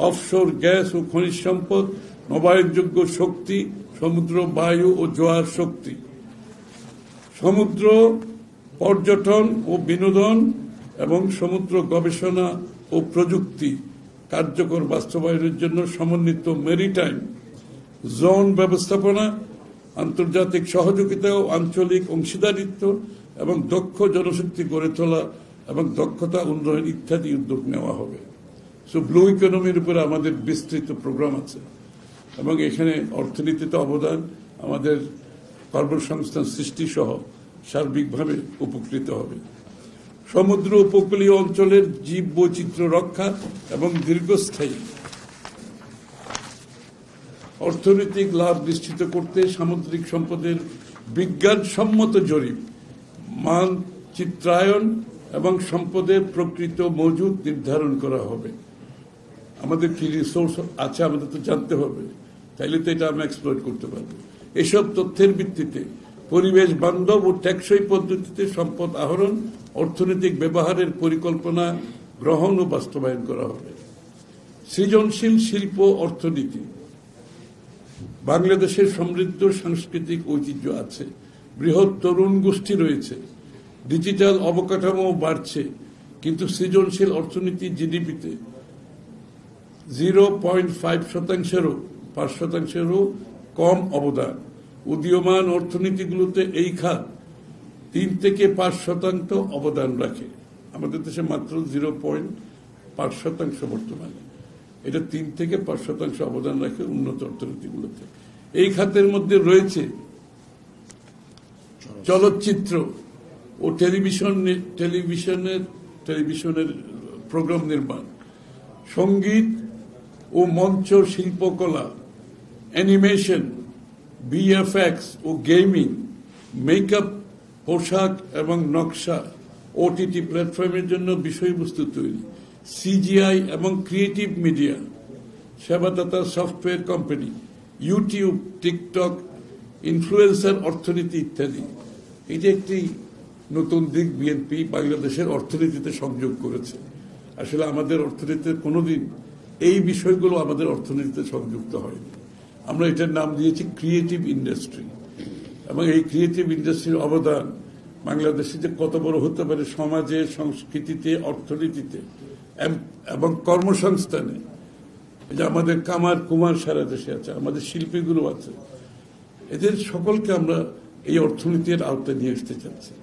অফশোর গ্যাস ও খনিজ সম্পদ, নবায়নযোগ্য শক্তি, সমুদ্র, বায়ু ও জোয়ার শক্তি, সমুদ্র পর্যটন ও বিনোদন এবং সমুদ্র গবেষণা ও প্রযুক্তি কার্যকর বাস্তবায়নের জন্য সমন্বিত মেরিটাইম জোন ব্যবস্থাপনা, আন্তর্জাতিক সহযোগিতা ও আঞ্চলিক অংশীদারিত্ব এবং দক্ষ জনশক্তি গড়ে তোলা এবং দক্ষতা উন্নয়ন ইত্যাদি উদ্যোগ নেওয়া হবে। সো ব্লু ইকোনমির উপরে আমাদের বিস্তৃত প্রোগ্রাম আছে এবং এখানে অর্থনীতিতে অবদান আমাদের কর্মসংস্থান সৃষ্টি সহ সার্বিকভাবে উপকৃত হবে। সমুদ্র উপকূলীয় অঞ্চলের জীব বৈচিত্র্য রক্ষা এবং দীর্ঘস্থায়ী অর্থনৈতিক লাভ নিশ্চিত করতে সামুদ্রিক সম্পদের বিজ্ঞানসম্মত জরিপ, মানচিত্রায়ন এবং সম্পদের প্রকৃত মজুদ নির্ধারণ করা হবে। আমাদের কি রিসোর্স আছে আমাদের তো জানতে হবে, তাইলে তো এটা আমরা এক্সপ্লয়েট করতে পারবো। এসব তথ্যের ভিত্তিতে পরিবেশ বান্ধব ও টেকসই পদ্ধতিতে সম্পদ আহরণ, অর্থনৈতিক ব্যবহারের পরিকল্পনা গ্রহণ ও বাস্তবায়ন করা হবে। সৃজনশীল শিল্প অর্থনীতি, বাংলাদেশের সমৃদ্ধ সাংস্কৃতিক ঐতিহ্য আছে, বৃহৎ তরুণ গোষ্ঠী রয়েছে, ডিজিটাল অবকাঠামো বাড়ছে, কিন্তু সৃজনশীল অর্থনীতি জিডিপিতে 0.5%-5%-ও কম অবদান। উদীয়মান অর্থনীতিগুলোতে এই খাত 3-5% অবদান রাখে। আমাদের দেশে মাত্র 0.5% বর্তমানে, এটা 3-5% অবদান রাখে উন্নত অর্থনীতিগুলোতে। এই খাতের মধ্যে রয়েছে চলচ্চিত্র ও টেলিভিশনের প্রোগ্রাম নির্মাণ, সঙ্গীত ও মঞ্চ শিল্পকলা, অ্যানিমেশন, ভিএফএক্স ও গেমিং, মেকআপ, পোশাক এবং নকশা, ওটিটি প্ল্যাটফর্মের জন্য বিষয়বস্তু তৈরি, সিজিআই এবং ক্রিয়েটিভ মিডিয়া, সেবাদাতা software company, YouTube, TikTok, influencer অর্থনীতি ইত্যাদি। এটা একটি নতুন দিক বিএনপি বাংলাদেশের অর্থনীতিতে সংযোগ করেছে। আসলে আমাদের অর্থনীতিতে কোনোদিন এই বিষয়গুলো আমাদের অর্থনীতিতে সংযুক্ত হয়নি। আমরা এটার নাম দিয়েছি ক্রিয়েটিভ ইন্ডাস্ট্রি, এবং এই ক্রিয়েটিভ ইন্ডাস্ট্রির অবদান বাংলাদেশে যে কত বড় হতে পারে সমাজে, সংস্কৃতিতে, অর্থনীতিতে এবং কর্মসংস্থানে। যে আমাদের কামার কুমার সারা দেশে আছে, আমাদের শিল্পীগুলো আছে, এদের সকলকে আমরা এই অর্থনীতির আওতায় নিয়ে আসতে চাচ্ছি।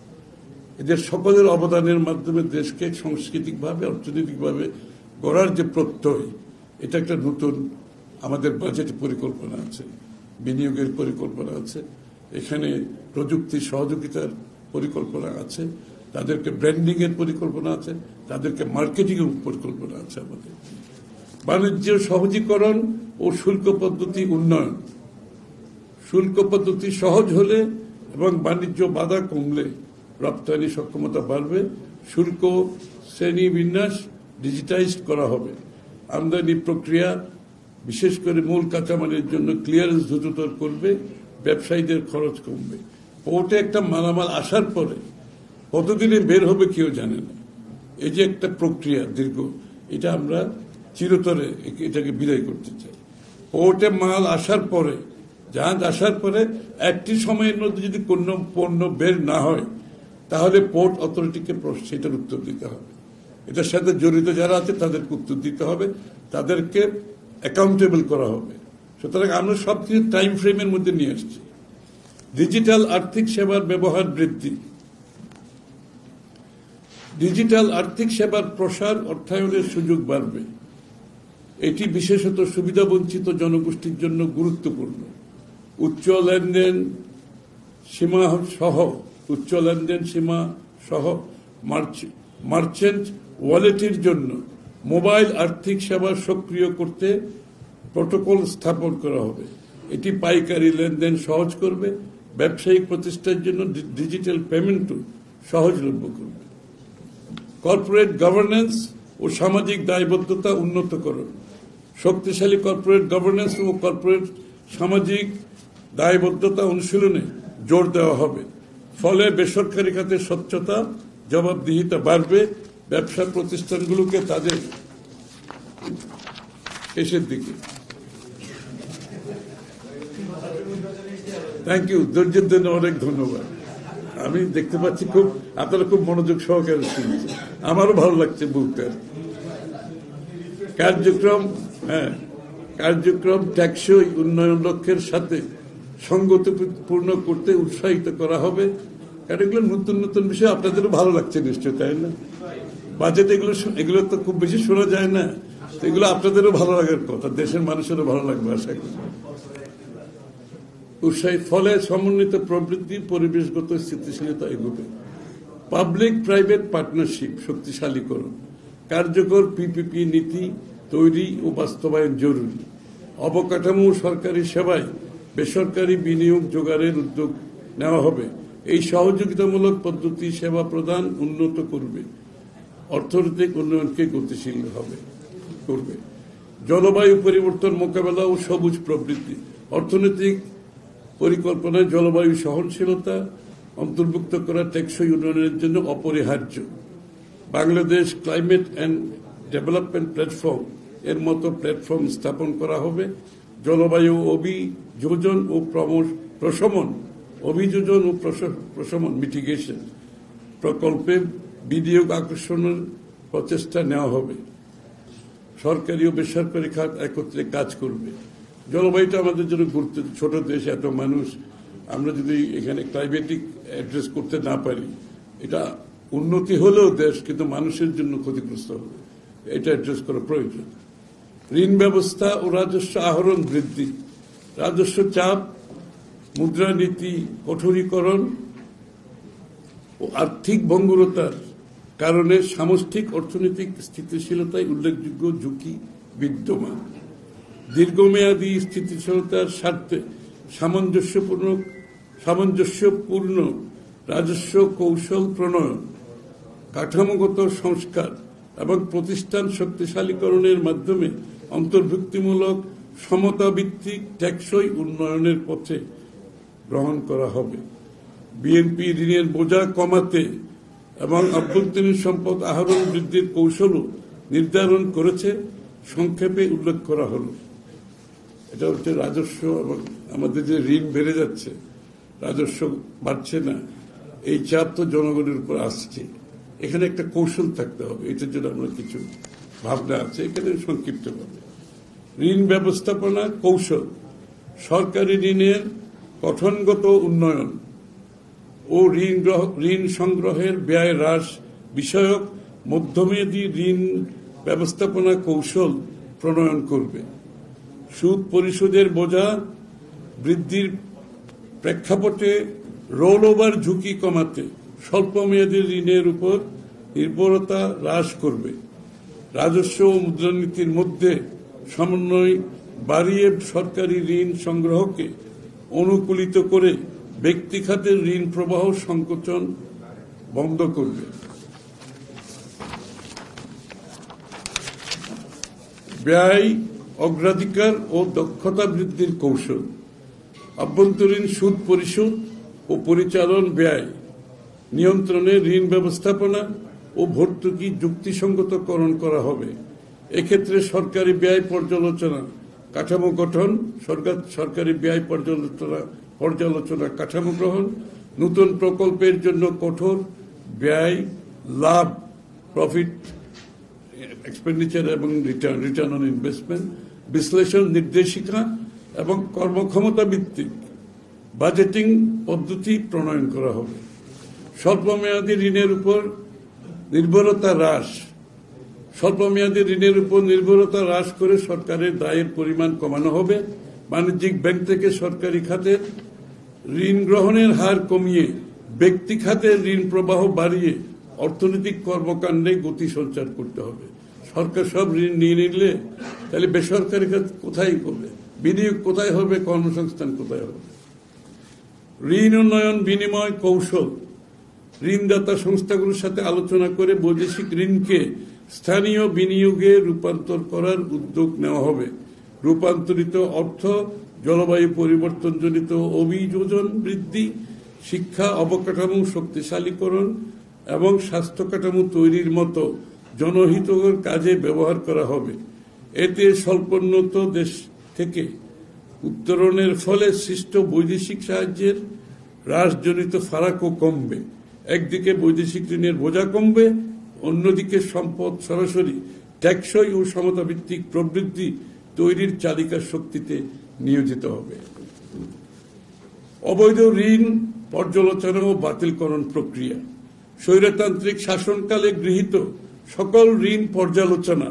এদের সকলের অবদানের মাধ্যমে দেশকে সাংস্কৃতিকভাবে, অর্থনৈতিকভাবে গড়ার যে প্রত্যয়, এটা একটা নতুন আমাদের বাজেট পরিকল্পনা আছে, বিনিয়োগের পরিকল্পনা আছে, এখানে প্রযুক্তি সহযোগিতার পরিকল্পনা আছে, তাদেরকে ব্র্যান্ডিং এর পরিকল্পনা আছে, তাদেরকে মার্কেটিং এর পরিকল্পনা আছে। আমাদের বাণিজ্য সহজীকরণ ও শুল্ক পদ্ধতি উন্নয়ন, শুল্ক পদ্ধতি সহজ হলে এবং বাণিজ্য বাধা কমলে রপ্তানি সক্ষমতা বাড়বে। শুল্ক শ্রেণী বিন্যাস ডিজিটাইজড করা হবে। আমদানি প্রক্রিয়া বিশেষ করে মূল কাঁচামালের জন্য ক্লিয়ারেন্স দ্রুততর করবে, ব্যবসায়ীদের খরচ কমবে। পোর্টে একটা মালামাল আসার পরে কতদিনে বের হবে কেউ জানে না। এই যে একটা প্রক্রিয়া দীর্ঘ, এটা আমরা চিরতরে এটাকে বিদায় করতে চাই। পোর্টে মাল আসার পরে, জাহাজ আসার পরে একটি সময়ের মধ্যে যদি কোনো পণ্য বের না হয়, তাহলে পোর্ট অথরিটিকে সেটার উত্তর দিতে হবে। এটার সাথে জড়িত যারা আছে তাদেরকে উত্তর দিতে হবে, তাদেরকে অ্যাকাউন্টেবল করা হবে। সুতরাং আমরা সবকিছু টাইম ফ্রেমের মধ্যে নিয়ে আসছি। ডিজিটাল আর্থিক সেবার ব্যবহার বৃদ্ধি, ডিজিটাল আর্থিক সেবার প্রসার, অর্থায়নের সুযোগ বাড়বে। এটি বিশেষত সুবিধাবঞ্চিত জনগোষ্ঠীর জন্য গুরুত্বপূর্ণ। উচ্চ লেনদেন সীমা সহ মার্চেন্ট ওয়ালেটের জন্য মোবাইল আর্থিক সেবা সক্রিয় করতে প্রোটোকল স্থাপন করা হবে। এটি পাইকারি লেনদেন সহজ করবে, ব্যবসায়িক প্রতিষ্ঠানের জন্য ডিজিটাল পেমেন্টও সহজলভ্য করবে। কর্পোরেট গভর্নেন্স ও সামাজিক দায়বদ্ধতা উন্নতকরণ, শক্তিশালী কর্পোরেট গভর্নেন্স ও কর্পোরেট সামাজিক দায়বদ্ধতা অনুশীলনে জোর দেওয়া হবে। ফলে বেসরকারি খাতে স্বচ্ছতা, জবাবদিহিতা বাড়বে, ব্যবসা প্রতিষ্ঠানগুলোকে তাদের শেষের দিকে। থ্যাংক ইউ, ধৈর্যের জন্য অনেক ধন্যবাদ। আমি দেখতে পাচ্ছি খুব আপনারা খুব মনোযোগ সহকারে শুনছেন, আমারও ভালো লাগছে বুকটা। কার্যক্রম টেকসই উন্নয়ন লক্ষ্যের সাথে সঙ্গতিপূর্ণ করতে উৎসাহিত করা হবে। কারণ এগুলো নতুন নতুন বিষয়, আপনাদেরও ভালো লাগছে নিশ্চয়, তাই না? বাজেট এগুলো তো খুব বেশি শোনা যায় না, এগুলো আপনাদেরও ভালো লাগার কথা, দেশের মানুষেরও ভালো লাগবে আশা করি। ফলে সমন্বিত প্রবৃদ্ধি, পরিবেশগত স্থিতিশীলতা এগোবে। পাবলিক প্রাইভেট পার্টনারশিপ শক্তিশালীকরণ, কার্যকর পিপিপি নীতি তৈরি ও বাস্তবায়ন জরুরি। অবকাঠামো সরকারি সেবায় বেসরকারি বিনিয়োগ জোগাড়ের উদ্যোগ নেওয়া হবে। এই সহযোগিতামূলক পদ্ধতি সেবা প্রদান উন্নত করবে, অর্থনৈতিক উন্নয়নকে গতিশীল করবে। জলবায়ু পরিবর্তন মোকাবেলা ও সবুজ প্রবৃদ্ধি, অর্থনৈতিক পরিকল্পনায় জলবায়ু সহনশীলতা অন্তর্ভুক্ত করা টেকসই উন্নয়নের জন্য অপরিহার্য। Bangladesh climate and development platform এর মতো প্ল্যাটফর্ম স্থাপন করা হবে। জলবায়ু অভিযোজন ও প্রশমন মিটিগেশন প্রকল্পে বিনিয়োগ আকর্ষণের প্রচেষ্টা নেওয়া হবে। সরকারি ও বেসরকারি খাত একত্রে কাজ করবে। জলবায়ুটা আমাদের জন্য গুরুত্ব, ছোট দেশ, এত মানুষ, আমরা যদি এখানে ক্লাইমেটিক অ্যাড্রেস করতে না পারি, এটা উন্নতি হলেও দেশ কিন্তু মানুষের জন্য ক্ষতিগ্রস্ত হবে, এটা অ্যাড্রেস করা প্রয়োজন। ঋণ ব্যবস্থা ও রাজস্ব আহরণ বৃদ্ধি, রাজস্ব চাপ, মুদ্রানীতি কঠোরীকরণ ও আর্থিক ভঙ্গুরতার কারণে সামষ্টিক অর্থনৈতিক স্থিতিশীলতায় উল্লেখযোগ্য ঝুঁকি বিদ্যমান। দীর্ঘমেয়াদী স্থিতিশীলতার স্বার্থে সামঞ্জস্যপূর্ণ রাজস্ব কৌশল প্রণয়ন, কাঠামোগত সংস্কার এবং প্রতিষ্ঠান শক্তিশালীকরণের মাধ্যমে অন্তর্ভুক্তিমূলক সমতাভিত্তিক টেকসই উন্নয়নের পথে গ্রহণ করা হবে। বিএনপি ঋণের বোঝা কমাতে এবং অভ্যন্তরীণ সম্পদ আহরণ বৃদ্ধির কৌশলও নির্ধারণ করেছে, সংক্ষেপে উল্লেখ করা হল। এটা হচ্ছে রাজস্ব, এবং আমাদের যে ঋণ বেড়ে যাচ্ছে, রাজস্ব বাড়ছে না, এই চাপ তো জনগণের উপর আসছে। এখানে একটা কৌশল থাকতে হবে, এটার জন্য আমরা কিছু ভাবনা আছে এখানে সংক্ষিপ্তভাবে। ঋণ ব্যবস্থাপনা কৌশল, সরকারি ঋণের গঠনগত উন্নয়ন ও ঋণ সংগ্রহের ব্যয় হ্রাস বিষয়ক মধ্যমেয়াদী ঋণ ব্যবস্থাপনা কৌশল প্রণয়ন করবে। সুদ পরিশোধের বোঝা বৃদ্ধির প্রেক্ষাপটে রোল ওভার ঝুঁকি কমাতে স্বল্পমেয়াদী ঋণের উপর নির্ভরতা হ্রাস করবে। রাজস্ব ও মুদ্রানীতির মধ্যে সমন্বয় বাড়িয়ে সরকারি ঋণ সংগ্রহকে অনুকূলিত করে ব্যক্তি খাতের ঋণ প্রবাহ সংকোচন বন্ধ করবে। ব্যয় অগ্রাধিকার ও দক্ষতা বৃদ্ধির কৌশল, অভ্যন্তরীণ সুদ পরিশোধ ও পরিচালন ব্যয় নিয়ন্ত্রণে ঋণ ব্যবস্থাপনা ও ভর্তুকি যুক্তিসঙ্গতকরণ করা হবে। এক্ষেত্রে সরকারি ব্যয় পর্যালোচনা কাঠামো গঠন, সরকারি ব্যয় পর্যালোচনা কাঠামো গ্রহণ, নতুন প্রকল্পের জন্য কঠোর ব্যয় লাভ প্রফিট এক্সপেন্ডিচার এবং রিটার্ন অন ইনভেস্টমেন্ট বিশ্লেষণ নির্দেশিকা এবং কর্মক্ষমতা ভিত্তিক বাজেটিং পদ্ধতি প্রণয়ন করা হবে। স্বল্পমেয়াদী ঋণের উপর নির্ভরতা হ্রাস করে সরকারের দায়ের পরিমাণ কমানো হবে। বাণিজ্যিক ব্যাংক থেকে সরকারি খাতের ঋণ গ্রহণের হার কমিয়ে ব্যক্তি খাতের ঋণ প্রবাহ বাড়িয়ে অর্থনৈতিক কর্মকাণ্ডে গতি সঞ্চার করতে হবে। সরকার সব ঋণ নিয়ে নিলে তাহলে বেসরকারি খাত কোথায় করবে, বিনিয়োগ কোথায় হবে, কর্মসংস্থান কোথায় হবে? ঋণ উন্নয়ন বিনিময় কৌশল ঋণদাতা সংস্থাগুলোর সাথে আলোচনা করে বৈদেশিক ঋণকে স্থানীয় বিনিয়োগে রূপান্তর করার উদ্যোগ নেওয়া হবে। রূপান্তরিত অর্থ জলবায়ু পরিবর্তনজনিত অভিযোজন বৃদ্ধি, শিক্ষা অবকাঠামো শক্তিশালীকরণ এবং স্বাস্থ্য কাঠামো তৈরির মতো জনহিতকর কাজে ব্যবহার করা হবে। এতে স্বল্পোন্নত দেশ থেকে উত্তরণের ফলে সৃষ্ট বৈদেশিক সাহায্যের হ্রাসজনিত ফারাকও কমবে। একদিকে বৈদেশিক ঋণের বোঝা কমবে, অন্যদিকে সম্পদ সরাসরি টেকসই ও সমতাভিত্তিক প্রবৃদ্ধি তৈরির চালিকা শক্তিতে নিয়োজিত হবে। অবৈধ ঋণ পর্যালোচনা ও বাতিলকরণ প্রক্রিয়া স্বৈরতান্ত্রিক শাসনকালে গৃহীত সকল ঋণ পর্যালোচনা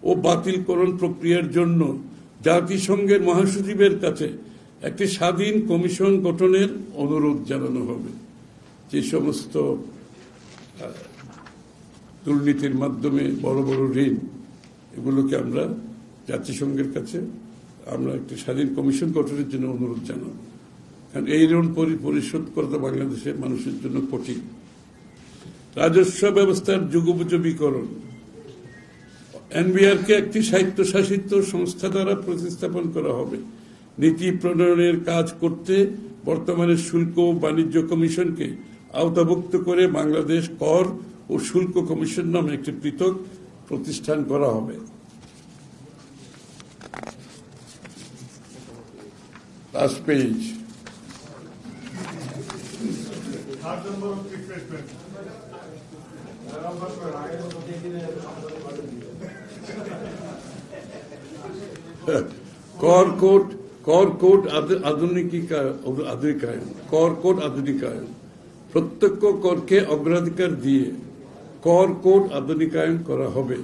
ও বাতিলকরণ প্রক্রিয়ার জন্য জাতিসংঘের মহাসচিবের কাছে একটি স্বাধীন কমিশন গঠনের অনুরোধ জানানো হবে। যে সমস্ত দুর্নীতির মাধ্যমে বড় বড় ঋণ, এগুলোকে আমরা জাতিসংঘের কাছে আমরা একটি স্বাধীন কমিশন গঠনের জন্য অনুরোধ জানাব। কারণ এই ঋণ পরিশোধ করা বাংলাদেশের মানুষের জন্য কঠিন। রাজস্ব ব্যবস্থার যুগোপযোগীকরণ এনবিআরকে একটি স্বায়ত্তশাসিত সংস্থা দ্বারা প্রতিস্থাপন করা হবে। নীতি প্রণয়নের কাজ করতে বর্তমানে শুল্ক ও বাণিজ্য কমিশনকে আওতাভুক্ত করে বাংলাদেশ কর ও শুল্ক কমিশন নামে একটি পৃথক প্রতিষ্ঠান করা হবে। Last page. কর কোড আধুনিকায়ন প্রত্যক্ষ করকে অগ্রাধিকার দিয়ে কর কোড আধুনিকায়ন করা হবে।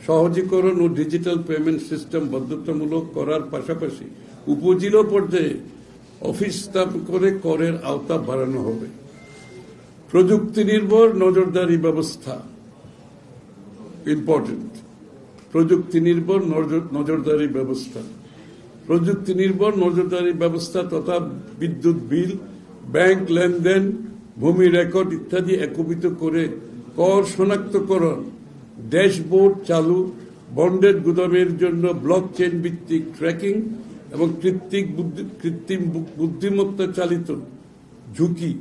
সহজীকরণ ও ডিজিটাল পেমেন্ট সিস্টেম বাধ্যতামূলক করার পাশাপাশি উপজেলা পর্যায়ে অফিস স্থাপন করে করের আওতা বাড়ানো হবে। প্রযুক্তি নির্ভর নজরদারি ব্যবস্থা ইম্পর্টেন্ট। প্রযুক্তি নির্ভর নজরদারি ব্যবস্থা তথা বিদ্যুৎ বিল, ব্যাংক লেনদেন, ভূমি রেকর্ড ইত্যাদি একীভূত করে কর শনাক্তকরণ, ড্যাশবোর্ড চালু, বন্ডের গুদামের জন্য ব্লক চেইন ভিত্তিক ট্র্যাকিং এবং কৃত্রিম বুদ্ধিমত্তা চালিত ঝুঁকি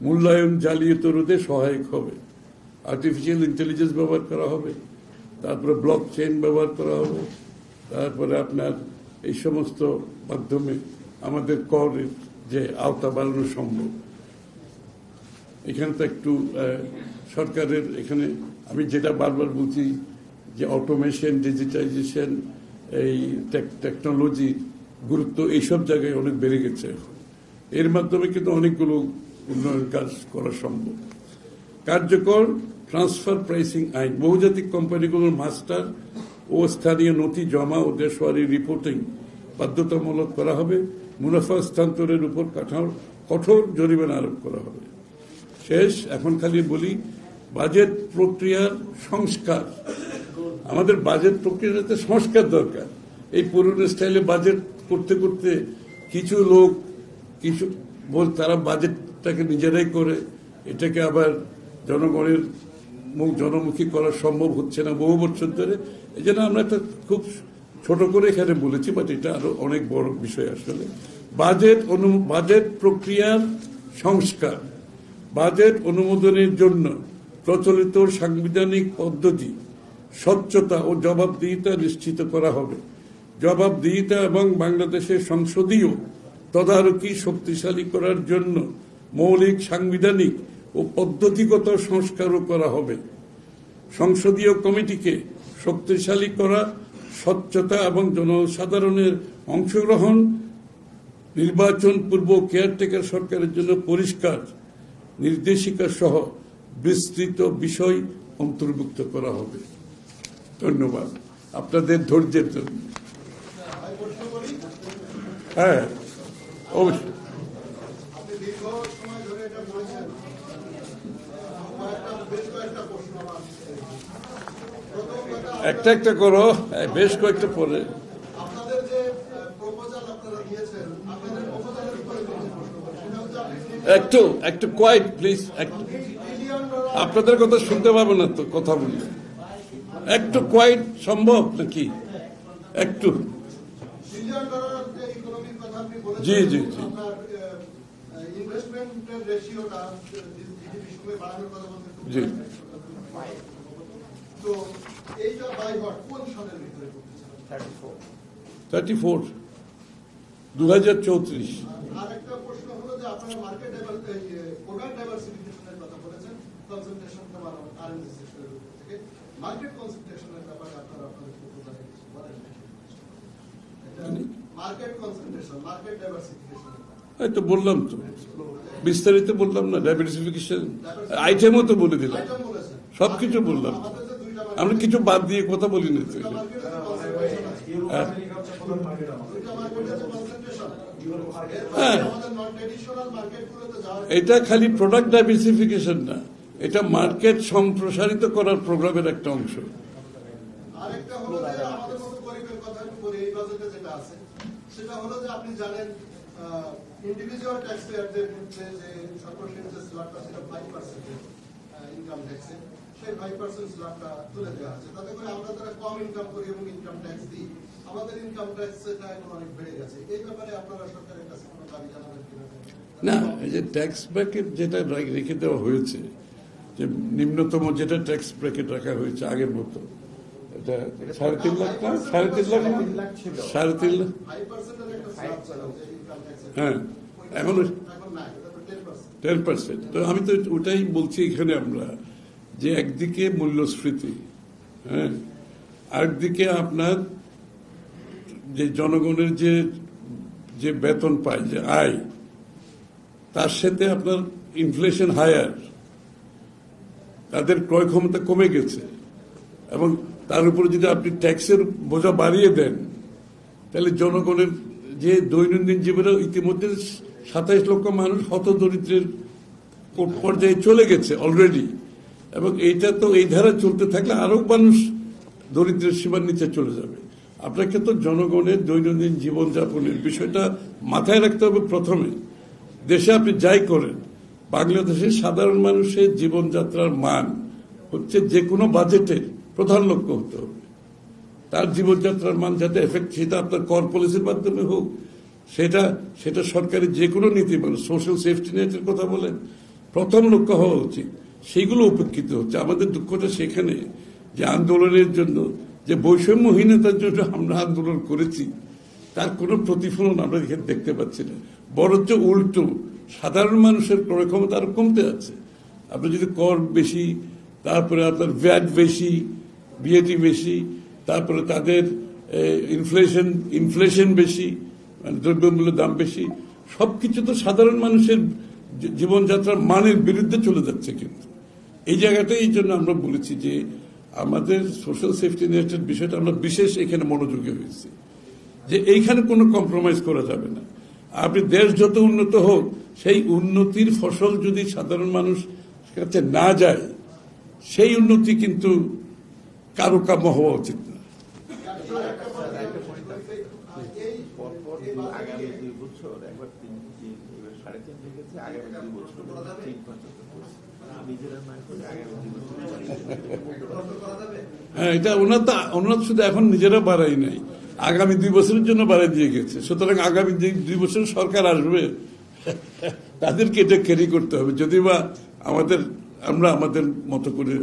মূল্যায়ন জালিয়াতি রোধে সহায়ক হবে। আর্টিফিশিয়াল ইন্টেলিজেন্স ব্যবহার করা হবে, তারপরে ব্লক চেইন ব্যবহার করা হবে, তারপরে আপনার এই সমস্ত মাধ্যমে আমাদের করের যে আওতা বাড়ানো সম্ভব। এখানে তো একটু সরকারের এখানে আমি যেটা বারবার বলছি যে অটোমেশন, ডিজিটাইজেশন, এই টেকনোলজি গুরুত্ব এইসব জায়গায় অনেক বেড়ে গেছে এখন। এর মাধ্যমে কিন্তু অনেকগুলো উন্নয়ন কাজ করা সম্ভব। কার্যকর ট্রান্সফার প্রাইসিং আইন বহুজাতিক কোম্পানিগুলোর মাস্টার ও স্থানীয় নথি জমা ও দেশওয়ারি রিপোর্টিং বাধ্যতামূলক করা হবে। মুনাফা স্থানান্তরের উপর কঠোর জরিমানা আরোপ করা হবে। শেষ, এখন খালি বলি বাজেট প্রক্রিয়ার সংস্কার। আমাদের বাজেট প্রক্রিয়াতে সংস্কার দরকার। এই পুরনো স্টাইলে বাজেট করতে করতে কিছু লোক তারা বাজেটটাকে নিজেরাই করে, এটাকে আবার জনগণের জনমুখী করা সম্ভব হচ্ছে না বহু বছর ধরে। এই জন্য আমরা একটা খুব ছোট করে এখানে বলেছি, বাট এটা আরো অনেক বড় বিষয়। আসলে বাজেট প্রক্রিয়ার সংস্কার, বাজেট অনুমোদনের জন্য প্রচলিত সাংবিধানিক পদ্ধতি, স্বচ্ছতা ও জবাবদিহিতা নিশ্চিত করা হবে। জবাবদিহিতা এবং বাংলাদেশের সংসদীয় তদারকি শক্তিশালী করার জন্য মৌলিক সাংবিধানিক ও পদ্ধতিগত সংস্কারও করা হবে। সংসদীয় কমিটিকে শক্তিশালী করা, স্বচ্ছতা এবং জনসাধারণের অংশগ্রহণ, নির্বাচন পূর্ব কেয়ারটেকার সরকারের জন্য পরিষ্কার নির্দেশিকা সহ বিস্তৃত বিষয় অন্তর্ভুক্ত করা হবে। ধন্যবাদ আপনাদের ধৈর্যের জন্য। হ্যাঁ, অবশ্যই। একটা একটা করো, বেশ কয়েকটা পরে। একটু কোয়াইট প্লিজ। আপনাদের কথা শুনতে পাবো না তো কথা বললে। একটু কোয়াইট সম্ভব নাকি? একটু। জি জি জি। জি। তো এইটা বাই হট কোন সালের ভিতরে 34 2034। আরেকটা প্রশ্ন হলো যে আপনারা মার্কেট প্রোডাক্ট ডাইভারসিফিকেশনের কথা বলেছেন, কনসেন্ট্রেশন তোমার আরএনজি সেক্টরের উপর থেকে মার্কেট কনসেন্ট্রেশনের ব্যাপারে আপনারা আপনাদের প্রপোজালে কিছু বলেন। মার্কেট কনসেন্ট্রেশন, মার্কেট ডাইভারসিফিকেশন এই তো বললাম, তো বিস্তারিত বললাম না। ডাইভারসিফিকেশন আইটেমও তো বলে দিলাম, সবকিছু বললাম। আমরা কিছু বাদ দিয়ে কথা বলি না তো। হ্যাঁ, এটা খালি প্রোডাক্ট ডাইভারসিফিকেশন না, এটা মার্কেট সম্প্রসারিত করার প্রোগ্রামের একটা অংশ। আরেকটা হলো যে আমাদের মতো গরিবের কথা একটু বলি, এই বাজেটে যেটা আছে সেটা হলো যে আপনি জানেন ইন্ডিভিজুয়াল ট্যাক্স পেয়ারদের ক্ষেত্রে যে সর্বশেষ যে স্ল্যাবটা ছিল 5% ইনকাম ট্যাক্সে, সেই 5% স্ল্যাবটা তুলে দেওয়া আছে। তাতে করে আমরা যারা কম ইনকাম করি এবং ইনকাম ট্যাক্স দিই, আমাদের ইনকাম ট্যাক্সটা এখন অনেক বেড়ে গেছে। এই ব্যাপারে আপনারা সরকারের কাছে কোনো দাবি জানাবেন কিনা? না, এই যে ট্যাক্স ব্র্যাকেট যেটা রেখে দেওয়া হয়েছে, যে নিম্নতম যেটা ট্যাক্স ব্র্যাকেট রাখা হয়েছে আগের মতো, এটা 3.5 লাখ না, 3.5 লাখ, 3.5 লাখ। 5% এর একটা স্ল্যাব ছিল যে ইনকাম ট্যাক্সে, হ্যাঁ, এখন 10%। তো আমি তো ওটাই বলছি এখানে আমরা, যে একদিকে মূল্যস্ফীতি, হ্যাঁ, আরেকদিকে আপনার যে জনগণের যে বেতন পায়, যে আয়, তার সাথে আপনার ইনফ্লেশন হায়ার, তাদের ক্রয় ক্ষমতা কমে গেছে, এবং তার উপরে যদি আপনি ট্যাক্সের বোঝা বাড়িয়ে দেন, তাহলে জনগণের যে দৈনন্দিন জীবনে ইতিমধ্যে 27 লক্ষ মানুষ হতদরিদ্রের পর্যায়ে চলে গেছে অলরেডি, এবং এইটা তো এই ধারা চলতে থাকলে আরো মানুষ দরিদ্রের সীমার নিচে চলে যাবে। আপনাকে তো জনগণের দৈনন্দিন জীবনযাপনের বিষয়টা মাথায় রাখতে হবে। প্রথমে দেশে আপনি যাই করেন, বাংলাদেশের সাধারণ মানুষের জীবনযাত্রার মান হচ্ছে যে কোনো বাজেটের প্রধান লক্ষ্য হতে হবে। তার জীবনযাত্রার মান যাতে এফেক্ট, সেটা আপনার কর পলিসির মাধ্যমে হোক, সেটা সরকারি যে কোনো নীতি, মানে সোশ্যাল সেফটি নেটের কথা বলেন, প্রথম লক্ষ্য হওয়া উচিত। সেইগুলো উপেক্ষিত হচ্ছে। আমাদের দুঃখটা সেখানে যে আন্দোলনের জন্য, যে বৈষম্যহীনতার জন্য আমরা আন্দোলন করেছি, তার কোনো প্রতিফলন আমরা এখানে দেখতে পাচ্ছি না। বরঞ্চ উল্টো, সাধারণ মানুষের ক্রয় ক্ষমতা আরো কমতে আছে। আপনি যদি কর বেশি, তারপরে আপনার ভ্যাট বেশি, বিএটি বেশি, তারপরে তাদের ইনফ্লেশন বেশি, মানে দ্রব্যমূল্যের দাম বেশি, সবকিছু তো সাধারণ মানুষের জীবনযাত্রার মানের বিরুদ্ধে চলে যাচ্ছে। কিন্তু এই জায়গাটাই এই জন্য আমরা বলেছি যে আমাদের সোশ্যাল সেফটি নেটের বিষয়টা আমরা বিশেষ এখানে মনোযোগী হয়েছি, যে এইখানে কোনো কম্প্রোমাইজ করা যাবে না। আপনি দেশ যত উন্নত হোক, সেই উন্নতির ফসল যদি সাধারণ মানুষ কাছে না যায়, সেই উন্নতি কিন্তু কারো কাম্য হওয়া উচিত না। হ্যাঁ, এটা ওনার শুধু এখন নিজেরা বাড়াই নাই, আগামী 2 বছরের জন্য বাড়াই দিয়ে গেছে। সুতরাং আগামী 2 বছর সরকার আসবে, তাদেরকে এটা ক্যারি করতে হবে, যদি বা আমরা আমাদের মতো করে